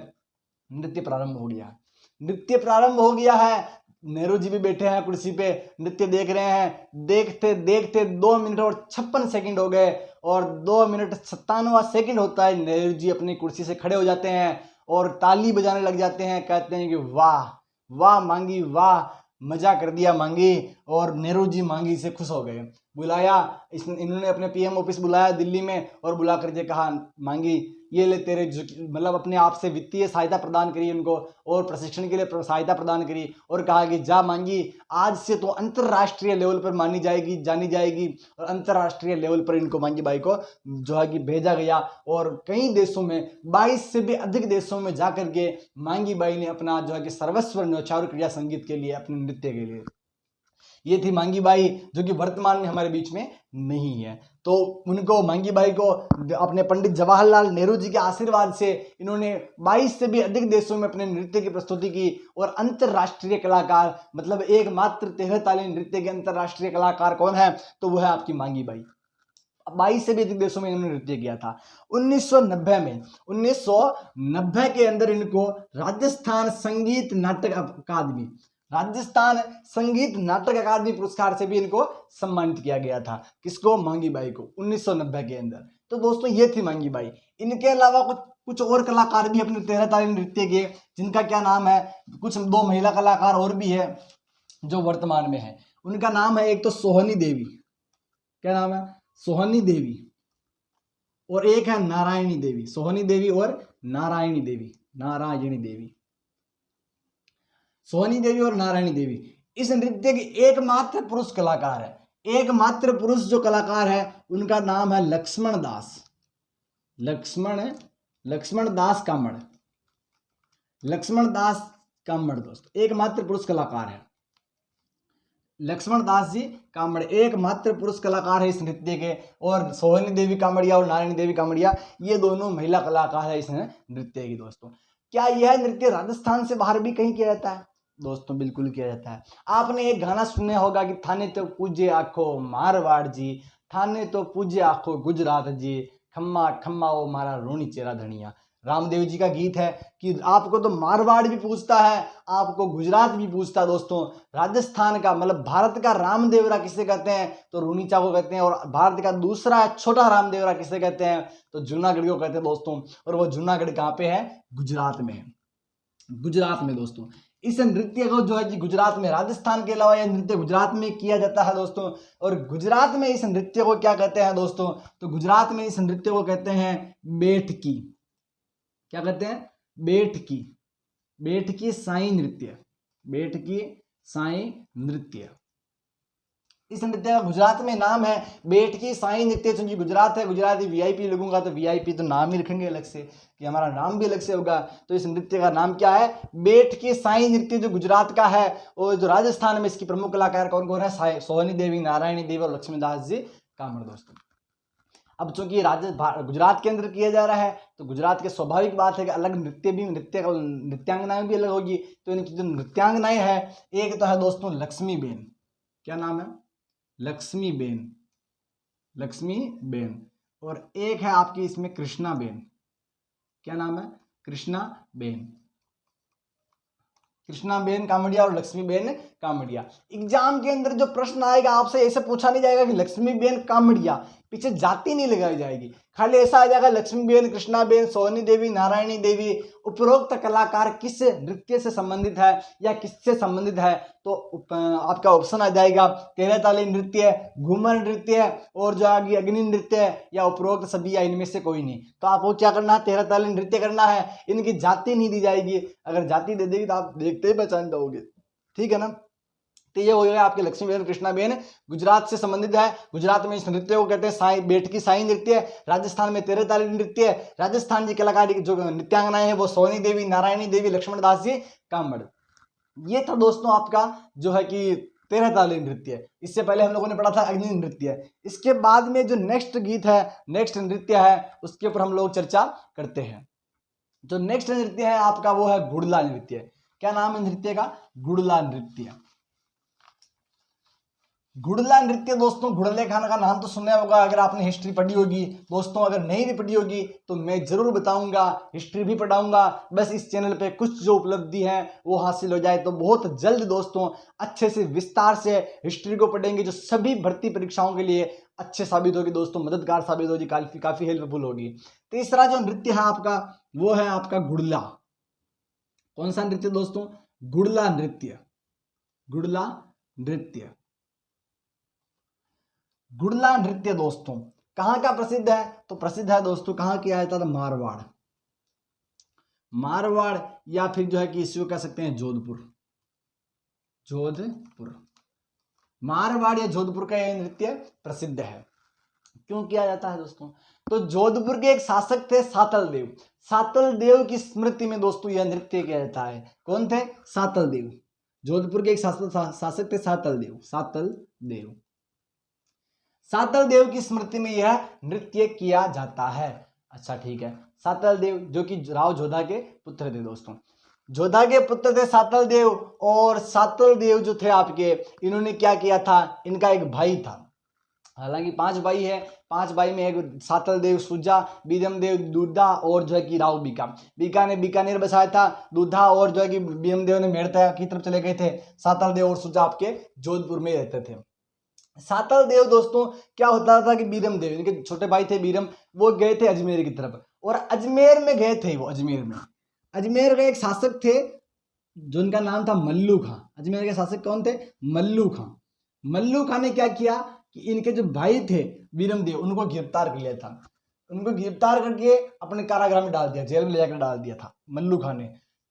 [SPEAKER 1] नृत्य प्रारंभ हो गया, नृत्य प्रारंभ हो गया है। नेहरू जी भी बैठे हैं कुर्सी पे, नृत्य देख रहे हैं। देखते देखते 2 मिनट और 56 सेकंड हो गए, और 2 मिनट 57वां सेकंड होता है, नेहरू जी अपनी कुर्सी से खड़े हो जाते हैं और ताली बजाने लग जाते हैं, कहते हैं कि वाह वाह मांगी वाह, मजा कर दिया मांगी। और नेहरू जी मांगी से खुश हो गए, बुलाया, इन्होंने अपने पीएम ऑफिस बुलाया दिल्ली में, और बुला करके कहा मांगी ये ले तेरे मतलब अपने आप से वित्तीय सहायता प्रदान करी उनको, और प्रशिक्षण के लिए सहायता प्रदान करी, और कहा कि जा मांगी, आज से तो अंतरराष्ट्रीय लेवल पर मानी जाएगी, जानी जाएगी। और अंतरराष्ट्रीय लेवल पर इनको मांगी बाई को जो है कि भेजा गया, और कई देशों में 22 से भी अधिक देशों में जा करके मांगी बाई ने अपना जो है कि सर्वस्व न्यौछावर क्रिया संगीत के लिए, अपने नृत्य के लिए। ये थी मांगी बाई, जो कि वर्तमान में हमारे बीच में नहीं है। तो उनको मांगी बाई को अपने पंडित जवाहरलाल नेहरू जी के आशीर्वाद से इन्होंने 22 से भी अधिक देशों में अपने नृत्य की प्रस्तुति की, और अंतरराष्ट्रीय कलाकार, मतलब एकमात्र 13 ताली नृत्य के अंतरराष्ट्रीय कलाकार कौन है, तो वो है आपकी मांगी बाई। 22 से भी अधिक देशों में इन्होंने नृत्य किया था। 1990 में, 1990 के अंदर इनको राजस्थान संगीत नाटक अकादमी, राजस्थान संगीत नाटक अकादमी पुरस्कार से भी इनको सम्मानित किया गया था। किसको? मांगी बाई को, 1990 के अंदर। तो दोस्तों ये थी मांगी बाई। इनके अलावा कुछ और कलाकार भी अपने 13 ताली नृत्य के, जिनका क्या नाम है, कुछ 2 महिला कलाकार और भी है जो वर्तमान में है। उनका नाम है, एक तो सोहनी देवी, क्या नाम है, सोहनी देवी, और एक है नारायणी देवी। सोहनी देवी और नारायणी देवी, नारायणी देवी, सोहनी देवी और नारायणी देवी इस नृत्य के एकमात्र पुरुष कलाकार है। एकमात्र पुरुष जो कलाकार है उनका नाम है लक्ष्मण दास, लक्ष्मण दास कामड़, लक्ष्मण दास कामड़ दोस्त एकमात्र पुरुष कलाकार है। लक्ष्मण दास जी कामड़ एकमात्र पुरुष कलाकार है इस नृत्य के, और सोहनी देवी कामड़िया और नारायणी देवी कामड़िया ये दोनों महिला कलाकार है इस नृत्य की। दोस्तों क्या यह नृत्य राजस्थान से बाहर भी कहीं किया जाता है? दोस्तों बिल्कुल किया जाता है। आपने एक गाना सुना होगा कि थाने तो पूजे आखो मारवाड़ जी, थाने तो पूजे आखो गुजरात जी, खम्मा खम्मा ओ मारा रोनी चेरा धनिया। रामदेव जी का गीत है कि आपको तो मारवाड़ भी पूछता है, आपको गुजरात भी पूछता है। दोस्तों राजस्थान का मतलब भारत का रामदेवरा किसे कहते हैं, तो रूनीचा को कहते हैं, और भारत का दूसरा छोटा रामदेवरा किसे कहते हैं, तो जूनागढ़ को कहते हैं दोस्तों। और वो जूनागढ़ कहाँ पे है? गुजरात में है, गुजरात में। दोस्तों इस नृत्य को जो है कि गुजरात में, राजस्थान के अलावा यह नृत्य गुजरात में किया जाता है दोस्तों। और गुजरात में इस नृत्य को क्या कहते हैं दोस्तों, तो गुजरात में इस नृत्य को कहते हैं बैठकी। क्या कहते हैं? बैठकी, बैठकी साई नृत्य, बैठकी साई नृत्य। इस नृत्य का गुजरात में नाम है बैठकी साई नृत्य। चूंकि गुजरात है, गुजराती वीआईपी लगूंगा तो वीआईपी तो नाम ही रखेंगे अलग से, कि हमारा नाम भी अलग से होगा। तो इस नृत्य का नाम क्या है? बैठकी साई नृत्य, जो गुजरात का है। और जो राजस्थान में इसकी प्रमुख कलाकार कौन कौन है? सोहनी देवी, नारायणी देवी और लक्ष्मीदास जी कामड़। दोस्तों अब चूंकि गुजरात के अंदर किया जा रहा है तो गुजरात के स्वाभाविक बात है कि अलग नृत्यांगनाएं भी अलग होगी। तो इनकी जो नृत्यांगनाएं है, एक तो है दोस्तों लक्ष्मीबेन, क्या नाम है? लक्ष्मीबेन, लक्ष्मीबेन। और एक है आपकी इसमें कृष्णाबेन, क्या नाम है? कृष्णाबेन, कृष्णाबेन कामड़िया और लक्ष्मीबेन कामड़िया। एग्जाम के अंदर जो प्रश्न आएगा आपसे ऐसे पूछा नहीं जाएगा कि लक्ष्मीबेन कामड़िया, पीछे जाति नहीं लगाई जाएगी, खाली ऐसा आ जाएगा लक्ष्मीबेन, कृष्णाबेन, सोनी देवी, नारायणी देवी, उपरोक्त कलाकार किस नृत्य से संबंधित है या किससे संबंधित है, तो आपका ऑप्शन आ जाएगा तेरह ताली नृत्य, घूमर नृत्य और जो आगे अग्नि नृत्य या उपरोक्त सभी या इनमें से कोई नहीं। तो आपको क्या करना है, तेरह ताली नृत्य करना है, इनकी जाति नहीं दी जाएगी, अगर जाति दे देगी तो आप देखते ही पहचान जाओगे, ठीक है ना। तो ये हो गया आपके लक्ष्मीबेन कृष्णाबेन, गुजरात से संबंधित है, गुजरात में इस नृत्य को कहते हैं साई बैठकी साई नृत्य। राजस्थान में तेरह ताली नृत्य, राजस्थान की कलाकारी जो नृत्यांगनाएं हैं वो सोनी देवी, नारायणी देवी, लक्ष्मण दास जी कामड़। ये था दोस्तों आपका जो है कि तेरह ताली नृत्य। इससे पहले हम लोगों ने पढ़ा था अग्नि नृत्य। इसके बाद में जो नेक्स्ट गीत है, नेक्स्ट नृत्य है, उसके ऊपर हम लोग चर्चा करते हैं। जो नेक्स्ट नृत्य है आपका वो है गुड़ला नृत्य। क्या नाम है नृत्य का? गुड़ला नृत्य। गुड़ला नृत्य दोस्तों, गुड़ले खान का नाम तो सुना होगा अगर आपने हिस्ट्री पढ़ी होगी। दोस्तों अगर नहीं भी पढ़ी होगी तो मैं जरूर बताऊंगा, हिस्ट्री भी पढ़ाऊंगा। बस इस चैनल पे कुछ जो उपलब्धि है वो हासिल हो जाए तो बहुत जल्द दोस्तों अच्छे से विस्तार से हिस्ट्री को पढ़ेंगे, जो सभी भर्ती परीक्षाओं के लिए अच्छे साबित होगी दोस्तों, मददगार साबित होगी, काफी हेल्पफुल होगी। तीसरा जो नृत्य है आपका वो है आपका गुड़ला। कौन सा नृत्य दोस्तों? गुड़ला नृत्य। गुड़ला नृत्य। गुड़ला नृत्य दोस्तों कहाँ का प्रसिद्ध है? तो प्रसिद्ध है दोस्तों कहाँ किया जाता था? मारवाड़। मारवाड़ या फिर जो है कि इसको कह सकते हैं जोधपुर। जोधपुर, मारवाड़ या जोधपुर का यह नृत्य प्रसिद्ध है। क्यों किया जाता है दोस्तों? तो जोधपुर के एक शासक थे सातल देव। सातल देव की स्मृति में दोस्तों यह नृत्य किया जाता है। कौन थे? सातल देव। जोधपुर के एक शासक थे सातल देव। सातल देव, सातल देव की स्मृति में यह नृत्य किया जाता है। अच्छा ठीक है, सातल देव जो कि राव जोधा के पुत्र थे दोस्तों, जोधा के पुत्र थे सातल देव। और सातल देव जो थे आपके, इन्होंने क्या किया था? इनका एक भाई था, हालांकि 5 भाई है, 5 भाई में एक सातल देव सुजा, बीरम देव दूधा और जो है कि राव बीका। बीका ने बीकानेर बसाया था, दूधा और जो है कि बीरम देव ने मेड़ता की तरफ चले गए थे। सातल देव और सुजा आपके जोधपुर में रहते थे। सातल देव दोस्तों क्या होता था कि बीरम देव, इनके छोटे भाई थे बीरम, वो गए थे अजमेर की तरफ, और अजमेर में गए थे वो। अजमेर में, अजमेर का एक शासक थे जिनका नाम था मल्लू खां। अजमेर के शासक कौन थे? मल्लू खां। मल्लू खां ने क्या किया कि इनके जो भाई थे बीरम देव, उनको गिरफ्तार कर लिया था। उनको गिरफ्तार करके अपने कारागृह में डाल दिया, जेल में ले जाकर डाल दिया था मल्लू खां ने।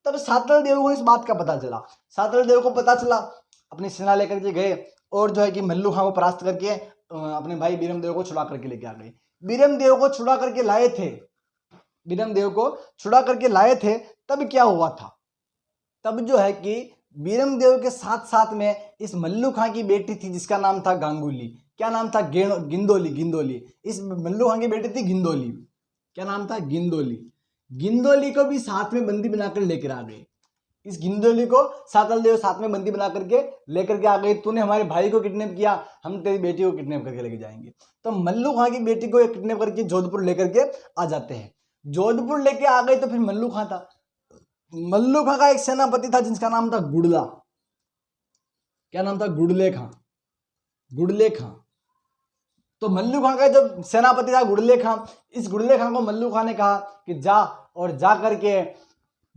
[SPEAKER 1] तब सातल देव को इस बात का पता चला। सातल देव को पता चला, अपनी सेना लेकर के गए और जो है कि मल्लू खां को परास्त करके अपने भाई बीरम देव को छुड़ा करके लेके आ गए। बीरम देव को छुड़ा करके लाए थे, बीरम देव को छुड़ा करके लाए थे। तब क्या हुआ था? तब जो है कि बीरम देव के साथ साथ में इस मल्लू खां की बेटी थी जिसका नाम था गांगुली। क्या नाम था? गिंदोली। गिंदोली, इस मल्लू खां की बेटी थी गिंदोली। क्या नाम था? गिंदोली। गिंदोली को भी साथ में बंदी बनाकर लेकर आ गए। इस गिंदोली को सातल देव साथ में बंदी बना करके लेकर के आ गए। तूने हमारे भाई को किडनैप किया, हम तेरी बेटी को किडनैप करके लेके जाएंगे। तो मल्लू खां की बेटी को किडनैप करके जोधपुर लेकर के आ जाते हैं। जोधपुर लेके आ गए तो फिर मल्लू खां था। मल्लू खां का एक सेनापति था जिसका नाम था गुड़ला। क्या नाम था? गुड़ले खां। गुड़ले खां। तो मल्लू खां का जो सेनापति था गुड़ले खां, इस गुड़ले खां को मल्लू खां ने कहा कि जा और जा करके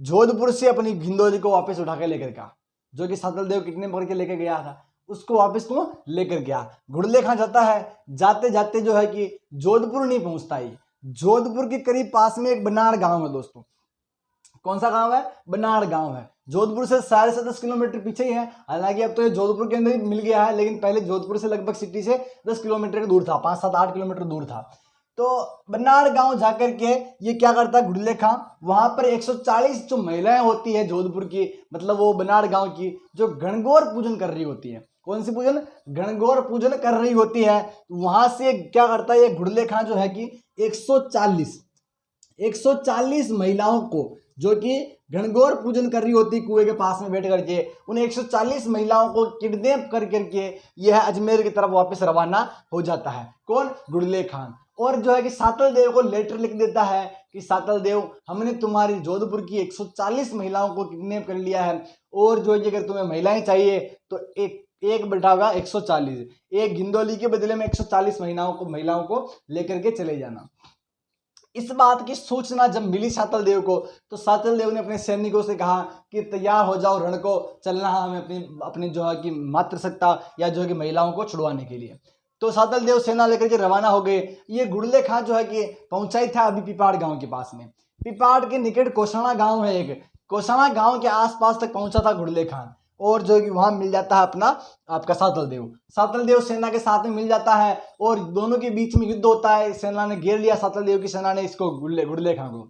[SPEAKER 1] जोधपुर से अपनी गिंदोली को वापस उठा के लेकर का, जो कि सातल देव किडनैप करके लेकर गया था, उसको वापस तो लेकर गया। गुड़ले खां जाता है, जाते जाते जो है कि जोधपुर नहीं पहुंचता ही। जोधपुर के करीब पास में एक बनाड़ गांव है दोस्तों। कौन सा गांव है? बनाड़ गांव है। जोधपुर से 10.5 किलोमीटर पीछे ही है। हालांकि अब तो ये जोधपुर के अंदर ही मिल गया है, लेकिन पहले जोधपुर से लगभग सिटी से 10 किलोमीटर दूर था, 5, 7, 8 किलोमीटर दूर था। तो बनाड़ गांव जाकर के ये क्या करता है गुड़ले खां, वहां पर 140 जो महिलाएं होती है जोधपुर की, मतलब वो बनाड़ गांव की, जो गणगौर पूजन कर रही होती है। कौन सी पूजन? गणगौर पूजन कर रही होती है। वहां से क्या करता है ये गुड़ले खां जो है कि 140 महिलाओं को, जो कि गणगौर पूजन कर रही होती कुएं के पास में बैठ करके, उन 140 महिलाओं को किडनैप कर करके यह अजमेर की तरफ वापस रवाना हो जाता है। कौन? गुड़ले खां। और जो है कि सातल देव को लेटर लिख देता है कि सातल देव, हमने तुम्हारी जोधपुर की 140 महिलाओं को किडनैप कर लिया है और जो है कि अगर तुम्हें महिलाएं चाहिए तो एक बैठागा 140, एक गिंदोली के बदले में 140 महिलाओं को लेकर के चले जाना। इस बात की सूचना जब मिली सातल देव को, तो सातल देव ने अपने सैनिकों से कहा कि तैयार हो जाओ, रण को चलना है हमें अपनी जो है कि मातृसत्ता या जो है कि महिलाओं को छुड़वाने के लिए। तो सातल देव सेना लेकर के रवाना हो गए। ये गुड़ले खां जो है कि पहुंचा ही था अभी पिपाड़ गांव के पास में। पिपाड़ के निकट कोसणा गांव है एक, कोसणा गांव के आसपास तक पहुंचा था गुड़ले खां, और जो कि वहां मिल जाता है अपना आपका सातल देव सेना के साथ में मिल जाता है, और दोनों के बीच में युद्ध होता है। सेना ने घेर लिया, सातल देव की सेना ने इसको गुड़ले खां को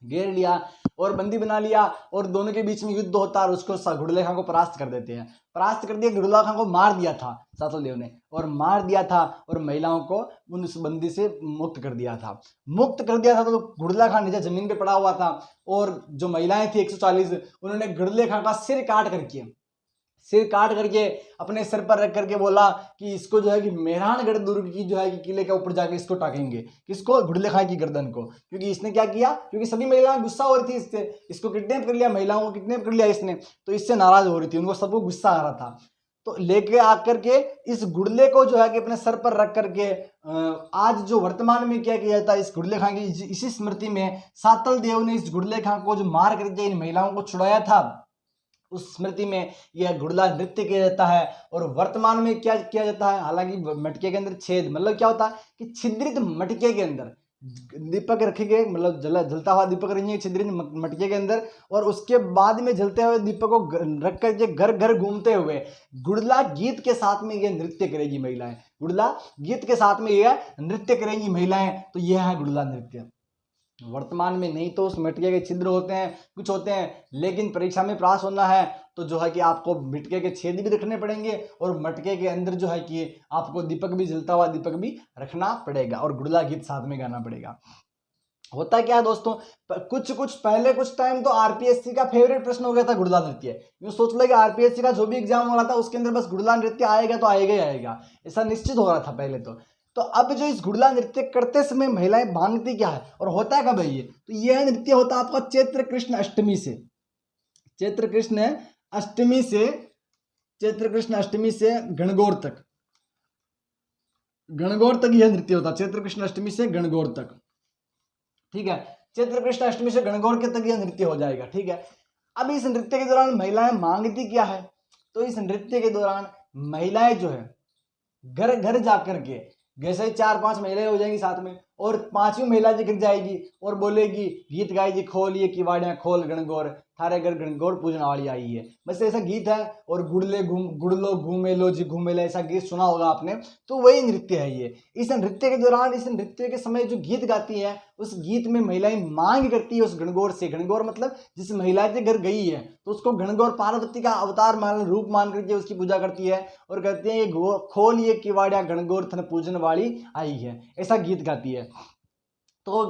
[SPEAKER 1] घेर लिया और बंदी बना लिया, और दोनों के बीच में युद्ध होता है और उसको गुड़ले खां को परास्त कर देते हैं। परास्त कर दिया, गुड़ले खां को मार दिया था सातल देव ने, और मार दिया था और महिलाओं को उस बंदी से मुक्त कर दिया था। तो गुड़ले खां नीचे जमीन पे पड़ा हुआ था, और जो महिलाएं थी 140, उन्होंने गुड़ले खां का सिर काट करके अपने सर पर रख करके बोला कि इसको जो है कि मेहरानगढ़ दुर्ग की जो है कि किले के ऊपर जाके इसको टाकेंगे, किसको, गुड़ले खां की गर्दन को। क्योंकि इसने क्या किया, क्योंकि सभी महिलाएं गुस्सा हो रही थी इससे, इसको किडनैप कर लिया, महिलाओं को किडनैप कर लिया इसने, तो इससे नाराज हो रही थी, उनको सबको गुस्सा आ रहा था। तो लेके आकर के इस गुड़ले को जो है कि अपने सर पर रख करके आज जो वर्तमान में क्या किया जाता है, इस गुड़ले खां की इसी स्मृति में सातल देव ने इस गुड़ले खां को जो मार करके इन महिलाओं को छुड़ाया था, उस स्मृति में यह गुड़ला नृत्य किया जाता है। और वर्तमान में क्या किया जाता है, हालांकि मटके के अंदर छेद, मतलब क्या होता है कि छिद्रित मटके के अंदर दीपक रखे गए, मतलब जलता हुआ दीपक रखेंगे छिद्रित मटके के अंदर, और उसके बाद में जलते हुए दीपक को रख करके घर घर घूमते हुए गुड़ला गीत के साथ में यह नृत्य करेगी महिलाएं, गुड़ला गीत के साथ में यह नृत्य करेंगी महिलाएं। तो यह है गुड़ला नृत्य। वर्तमान में नहीं तो उस मटके के छिद्र होते हैं, कुछ होते हैं, लेकिन परीक्षा में पास होना है तो जो है कि आपको मटके के छेद भी रखने पड़ेंगे, और मटके के अंदर जो है कि आपको दीपक भी, जलता हुआ दीपक भी रखना पड़ेगा, और गुड़ला गीत साथ में गाना पड़ेगा। होता क्या है दोस्तों, कुछ टाइम तो आरपीएससी का फेवरेट प्रश्न हो गया था गुड़ला नृत्य। यूं सोच लो कि आरपीएससी का जो भी एग्जाम हो रहा था उसके अंदर बस गुड़ला नृत्य आएगा तो आएगा ही आएगा, ऐसा निश्चित हो रहा था पहले तो अब जो इस गुड़ला नृत्य करते समय महिलाएं भांगती क्या है और होता है कब है ये, तो यह नृत्य होता है आपका चैत्र कृष्ण अष्टमी से गणगौर तक यह नृत्य होता है, चैत्र कृष्ण अष्टमी से गणगौर तक। ठीक है, चैत्र कृष्ण अष्टमी से गणगौर के तक यह नृत्य हो जाएगा। ठीक है, अब इस नृत्य के दौरान महिलाएं मांगती क्या है, तो इस नृत्य के दौरान महिलाएं जो है घर घर जाकर के, जैसे 4-5 महिलाएं हो जाएंगी साथ में, और 5वीं महिला जी गिर जाएगी और बोलेगी, गीत गाएगी, खोलिए किवाड़ियां खोल गणगौर, थारे घर गणगौर पूजन वाली आई है। बस ऐसा गीत है, और गुड़लो घूमे लो जी घूमे लो, ऐसा गीत सुना होगा आपने, तो वही नृत्य है ये। इस नृत्य के दौरान, इस नृत्य के समय जो गीत गाती है, उस गीत में महिलाएं मांग करती है उस गणगौर से। गणगौर मतलब जिस महिला के घर गई है तो उसको गणगौर पार्वती का अवतार रूप मान करके उसकी पूजा करती है, और कहते हैं ये खोल ये किवाड़िया गणगौर थन पूजन वाली आई है, ऐसा गीत गाती है। तो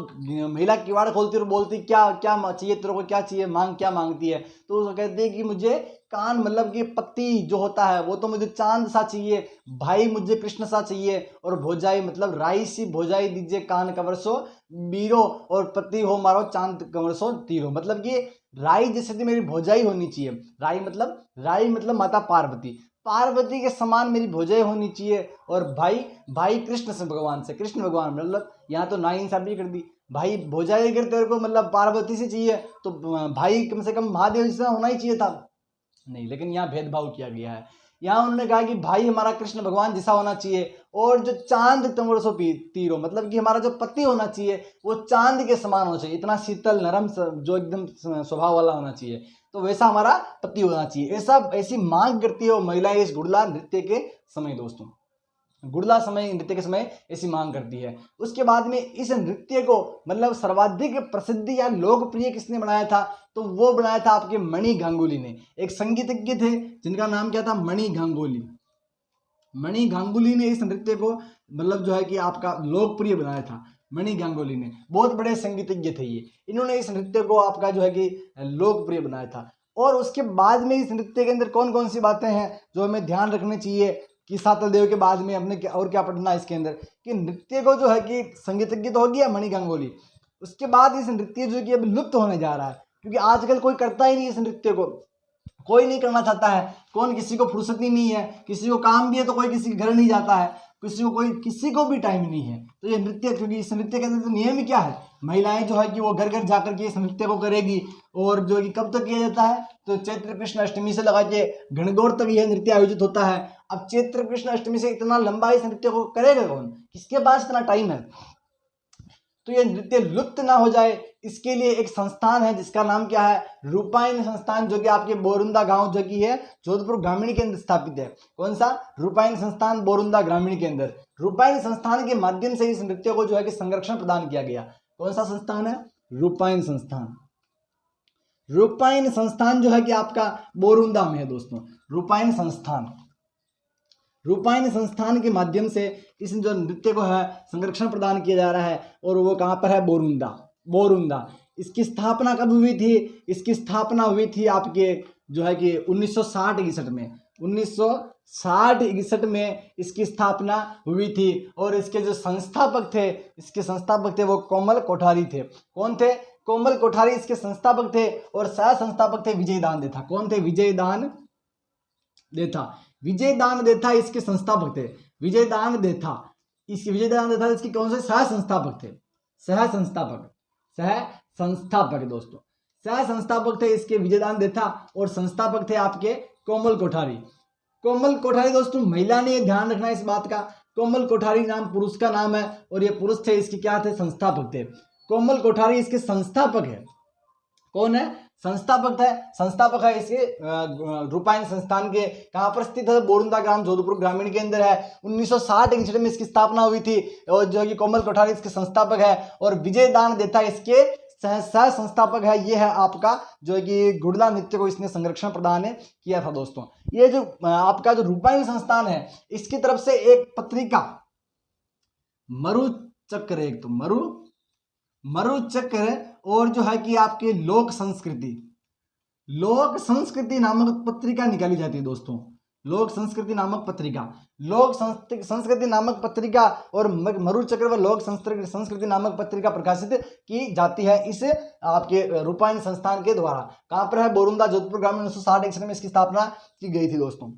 [SPEAKER 1] महिला किवाड़ खोलती और बोलती क्या क्या चाहिए तेरे को, क्या चाहिए, मांग क्या मांगती है, तो वो कहती है कि मुझे कान, मतलब कि पति जो होता है वो तो मुझे चांद सा चाहिए, भाई मुझे कृष्ण सा चाहिए, और भोजाई मतलब राई सी भोजाई दीजिए कान कंवर सो बीरो, और पति हो मारो चांद कंवर सो तीरो, मतलब कि राई जैसे मेरी भोजाई होनी चाहिए। राई मतलब माता पार्वती के समान मेरी भोजाई होनी चाहिए, और भाई कृष्ण से भगवान से, कृष्ण भगवान मतलब यहाँ तो नाइंसाफी कर दी, भाई भोजाई अगर तेरे को मतलब पार्वती से चाहिए तो भाई कम से कम महादेव जैसा होना ही चाहिए था, नहीं, लेकिन यहाँ भेदभाव किया गया है। यहाँ उन्होंने कहा कि भाई हमारा कृष्ण भगवान जैसा होना चाहिए, और जो चांद तंवर सो तीरो, मतलब कि हमारा जो पति होना चाहिए वो चांद के समान होना चाहिए, इतना शीतल नरम जो एकदम स्वभाव वाला होना चाहिए, तो वैसा हमारा पति होना चाहिए। ऐसी मांग करती है वो महिलाएं इस गुड़ला नृत्य के समय। दोस्तों, गुड़ला नृत्य के समय ऐसी मांग करती है। उसके बाद में इस नृत्य को मतलब सर्वाधिक प्रसिद्धि या लोकप्रिय किसने बनाया था, तो वो बनाया था आपके मणि गांगुली ने। एक संगीतज्ञ थे जिनका नाम क्या था, मणि गांगुली ने इस नृत्य को मतलब जो है कि आपका लोकप्रिय बनाया था। मणि गांगुली ने, बहुत बड़े संगीतज्ञ थे ये, इन्होंने इस नृत्य को आपका जो है कि लोकप्रिय बनाया था। और उसके बाद में इस नृत्य के अंदर कौन कौन सी बातें हैं जो हमें ध्यान रखनी चाहिए कि सातल देव के बाद में हमने और क्या पढ़ना है इसके अंदर, कि नृत्य को जो है कि संगीतज्ञ तो हो गया मणि गांगुली, उसके बाद इस नृत्य जो कि अब लुप्त होने जा रहा है, क्योंकि आजकल कोई करता ही नहीं इस नृत्य को, कोई नहीं करना चाहता है। कौन, किसी को फुर्सत ही नहीं है, किसी को काम भी है तो कोई किसी के घर नहीं जाता है, किसी को भी टाइम नहीं है। तो ये नृत्य, क्योंकि इस नृत्य के अंदर तो नियम ही क्या है, महिलाएं जो है कि वो घर घर जाकर के इस नृत्य को करेगी। और जो कि कब तक किया जाता है, तो चैत्र कृष्ण अष्टमी से लगा के गणगौर तक यह नृत्य आयोजित होता है। अब चैत्र कृष्ण अष्टमी से इतना लंबा इस नृत्य को करेगा कौन, किसके पास इतना टाइम है। तो ये नृत्य लुप्त ना हो जाए, इसके लिए एक संस्थान है जिसका नाम क्या है, रूपायन संस्थान, जो कि आपके बोरुंदा गांव जो कि है जोधपुर ग्रामीण के अंदर स्थापित है। कौन सा, रूपायन संस्थान, बोरुंदा ग्रामीण के अंदर। रूपायन संस्थान के माध्यम से इस नृत्य को जो है कि संरक्षण प्रदान किया गया। कौन सा संस्थान है, रूपायन संस्थान। रूपायन संस्थान जो है कि आपका बोरुंदा में है दोस्तों। रूपायन संस्थान, रूपायन संस्थान के माध्यम से इस जो नृत्य को है संरक्षण प्रदान किया जा रहा है। और वो कहाँ पर है, बोरुंदा। बोरुंदा, इसकी स्थापना कब हुई थी, इसकी स्थापना हुई थी आपके जो है कि 1960-61 में। 1960-61 में इसकी स्थापना हुई थी। और इसके जो संस्थापक थे, वो कोमल कोठारी थे। कौन थे, कोमल कोठारी इसके संस्थापक थे। और सह संस्थापक थे विजयदान देथा। कौन थे, विजयदान देथा। विजयदान देथा इसके संस्थापक थे। विजयदान देथा इसके कौन से सह संस्थापक थे, सह संस्थापक दोस्तों, सह संस्थापक थे इसके विजयदान देथा। और संस्थापक थे आपके कोमल कोठारी। कोमल कोठारी दोस्तों महिला ने, ध्यान रखना इस बात का, कोमल कोठारी नाम पुरुष का नाम है और ये पुरुष थे, इसके क्या थे, संस्थापक थे। कोमल कोठारी इसके संस्थापक है। कौन है, संस्थापक है इसके रूपायन संस्थान के। कहाँ पर स्थित है, बोरुंदा ग्राम, जोधपुर ग्रामीण के अंदर है। 1960-61 में इसकी स्थापना हुई थी। और जो कि कोमल कोठारी इसके संस्थापक है और विजयदान देथा इसके सह संस्थापक है। ये है आपका जो है कि गुड़ला नृत्य को इसने संरक्षण प्रदान किया था दोस्तों। ये जो आपका जो रूपायन संस्थान है, इसकी तरफ से एक पत्रिका मरुचक्र, एक तो मरुचक्र, और जो है कि आपके लोक संस्कृति नामक पत्रिका निकाली जाती है दोस्तों। लोक संस्कृति नामक पत्रिका और मरुचक्र व लोक संस्कृति नामक पत्रिका प्रकाशित की जाती है इस आपके रूपायन संस्थान के द्वारा। कहाँ पर है, बोरुंदा, जोधपुर ग्रामीण। 1960-61 में इसकी स्थापना की गई थी दोस्तों।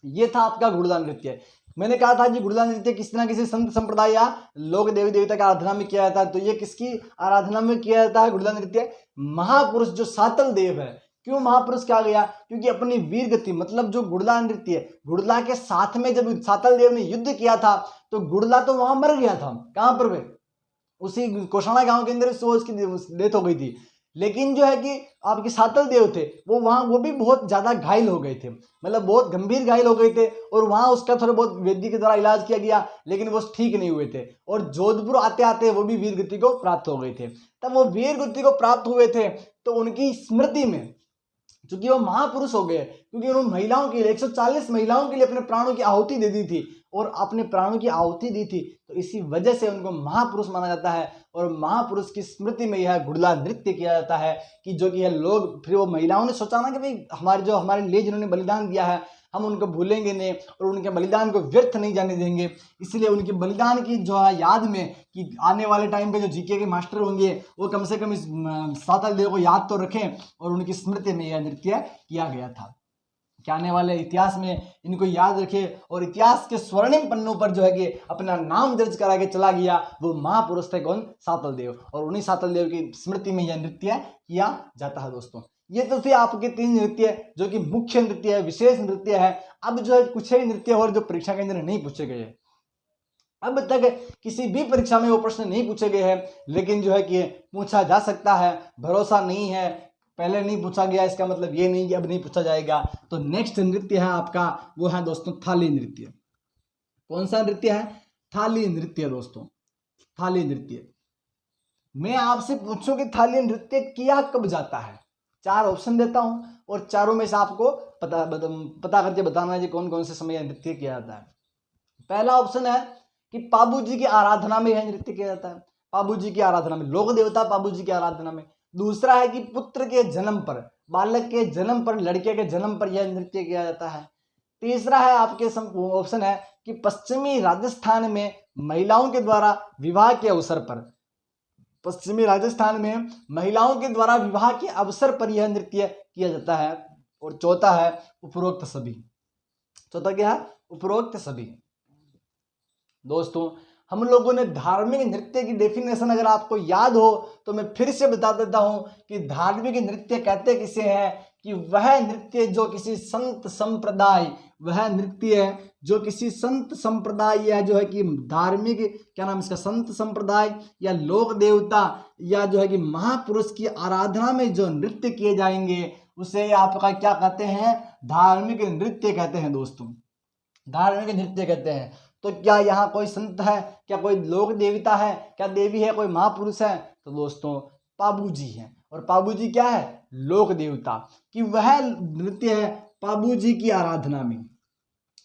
[SPEAKER 1] ये था आपका गुड़ला नृत्य। मैंने कहा था कि गुड़ला नृत्य किसी ना किसी संत संप्रदाय या लोक देवी देवता की आराधना में किया जाता है। तो ये किसकी आराधना में किया जाता है, गुड़ला नृत्य, महापुरुष जो सातल देव है। क्यों महापुरुष कहा गया, क्योंकि अपनी वीर गति, मतलब जो गुड़ला नृत्य, गुड़ला के साथ में जब सातल देव ने युद्ध किया था तो गुड़ला तो वहां मर गया था। कहां पर, वे उसी कोषाणा गांव के अंदर उसकी डेथ हो गई थी। लेकिन जो है कि आपके सातल देव थे वो भी बहुत ज्यादा घायल हो गए थे, मतलब बहुत गंभीर घायल हो गए थे। और वहां उसका थोड़ा बहुत वैद्य के द्वारा इलाज किया गया, लेकिन वो ठीक नहीं हुए थे। और जोधपुर आते आते वो भी वीर गति को प्राप्त हो गए थे। तब वो वीर गति को प्राप्त हुए थे तो उनकी स्मृति में, चूंकि वो महापुरुष हो गए, क्योंकि उन्होंने महिलाओं के लिए 140 महिलाओं के लिए अपने प्राणों की आहुति दे दी थी और अपने प्राणों की आहुति दी थी, तो इसी वजह से उनको महापुरुष माना जाता है। और महापुरुष की स्मृति में यह गुड़ला नृत्य किया जाता है कि जो कि यह लोग, फिर वो महिलाओं ने सोचा ना कि भाई हमारे लिए जिन्होंने बलिदान दिया है हम उनको भूलेंगे नहीं और उनके बलिदान को व्यर्थ नहीं जाने देंगे। इसलिए उनके बलिदान की जो है याद में कि आने वाले टाइम पे जो जीके के मास्टर होंगे वो कम से कम इस सातल देव को याद तो रखें, और उनकी स्मृति में यह नृत्य किया गया था कि आने वाले इतिहास में इनको याद रखे। और इतिहास के स्वर्णिम पन्नों पर जो है कि अपना नाम दर्ज करा के चला गया वो महापुरुष थे, कौन, सातल देव। और उन्हीं सातल देव की स्मृति में यह नृत्य किया जाता है दोस्तों। ये तो थे आपके 3 नृत्य जो कि मुख्य नृत्य है, विशेष नृत्य है। अब जो है कुछ ही नृत्य और जो परीक्षा के अंदर नहीं पूछे गए, अब तक किसी भी परीक्षा में वो प्रश्न नहीं पूछे गए हैं, लेकिन जो है कि पूछा जा सकता है, भरोसा नहीं है। पहले नहीं पूछा गया इसका मतलब ये नहीं कि अब नहीं पूछा जाएगा। तो नेक्स्ट नृत्य है आपका, वो है दोस्तों थाली नृत्य। कौन सा नृत्य है, थाली नृत्य दोस्तों। थाली नृत्य, मैं आपसे पूछूं कि थाली नृत्य किया कब जाता है, 4 ऑप्शन देता हूं और चारों में से आपको पता करके बताना है कि कौन कौन से समय यह नृत्य किया जाता है। पहला ऑप्शन है कि पाबू जी की आराधना में यह नृत्य किया जाता है, पाबू जी की आराधना में, लोक देवता पाबू जी की आराधना में। दूसरा है कि पुत्र के जन्म पर, बालक के जन्म पर, लड़के के जन्म पर यह नृत्य किया जाता है। तीसरा है आपके ऑप्शन है कि पश्चिमी राजस्थान में महिलाओं के द्वारा विवाह के अवसर पर, पश्चिमी राजस्थान में महिलाओं के द्वारा विवाह के अवसर पर यह नृत्य किया जाता है। और चौथा है उपरोक्त सभी। चौथा क्या है? उपरोक्त सभी। दोस्तों हम लोगों ने धार्मिक नृत्य की डेफिनेशन अगर आपको याद हो तो मैं फिर से बता देता हूं कि धार्मिक नृत्य कहते किसे हैं कि वह नृत्य जो किसी संत संप्रदाय, वह नृत्य जो किसी संत संप्रदाय या जो है कि धार्मिक क्या नाम इसका, संत संप्रदाय या लोक देवता या जो है कि महापुरुष की आराधना में जो नृत्य किए जाएंगे उसे आपका क्या कहते हैं? धार्मिक नृत्य कहते हैं। दोस्तों धार्मिक नृत्य कहते हैं। तो क्या यहाँ कोई संत है? क्या कोई लोक देवता है? क्या देवी है? कोई महापुरुष है? तो दोस्तों पाबू जी हैं। और पाबू जी क्या है? लोक देवता। कि वह नृत्य है पाबू जी की आराधना में,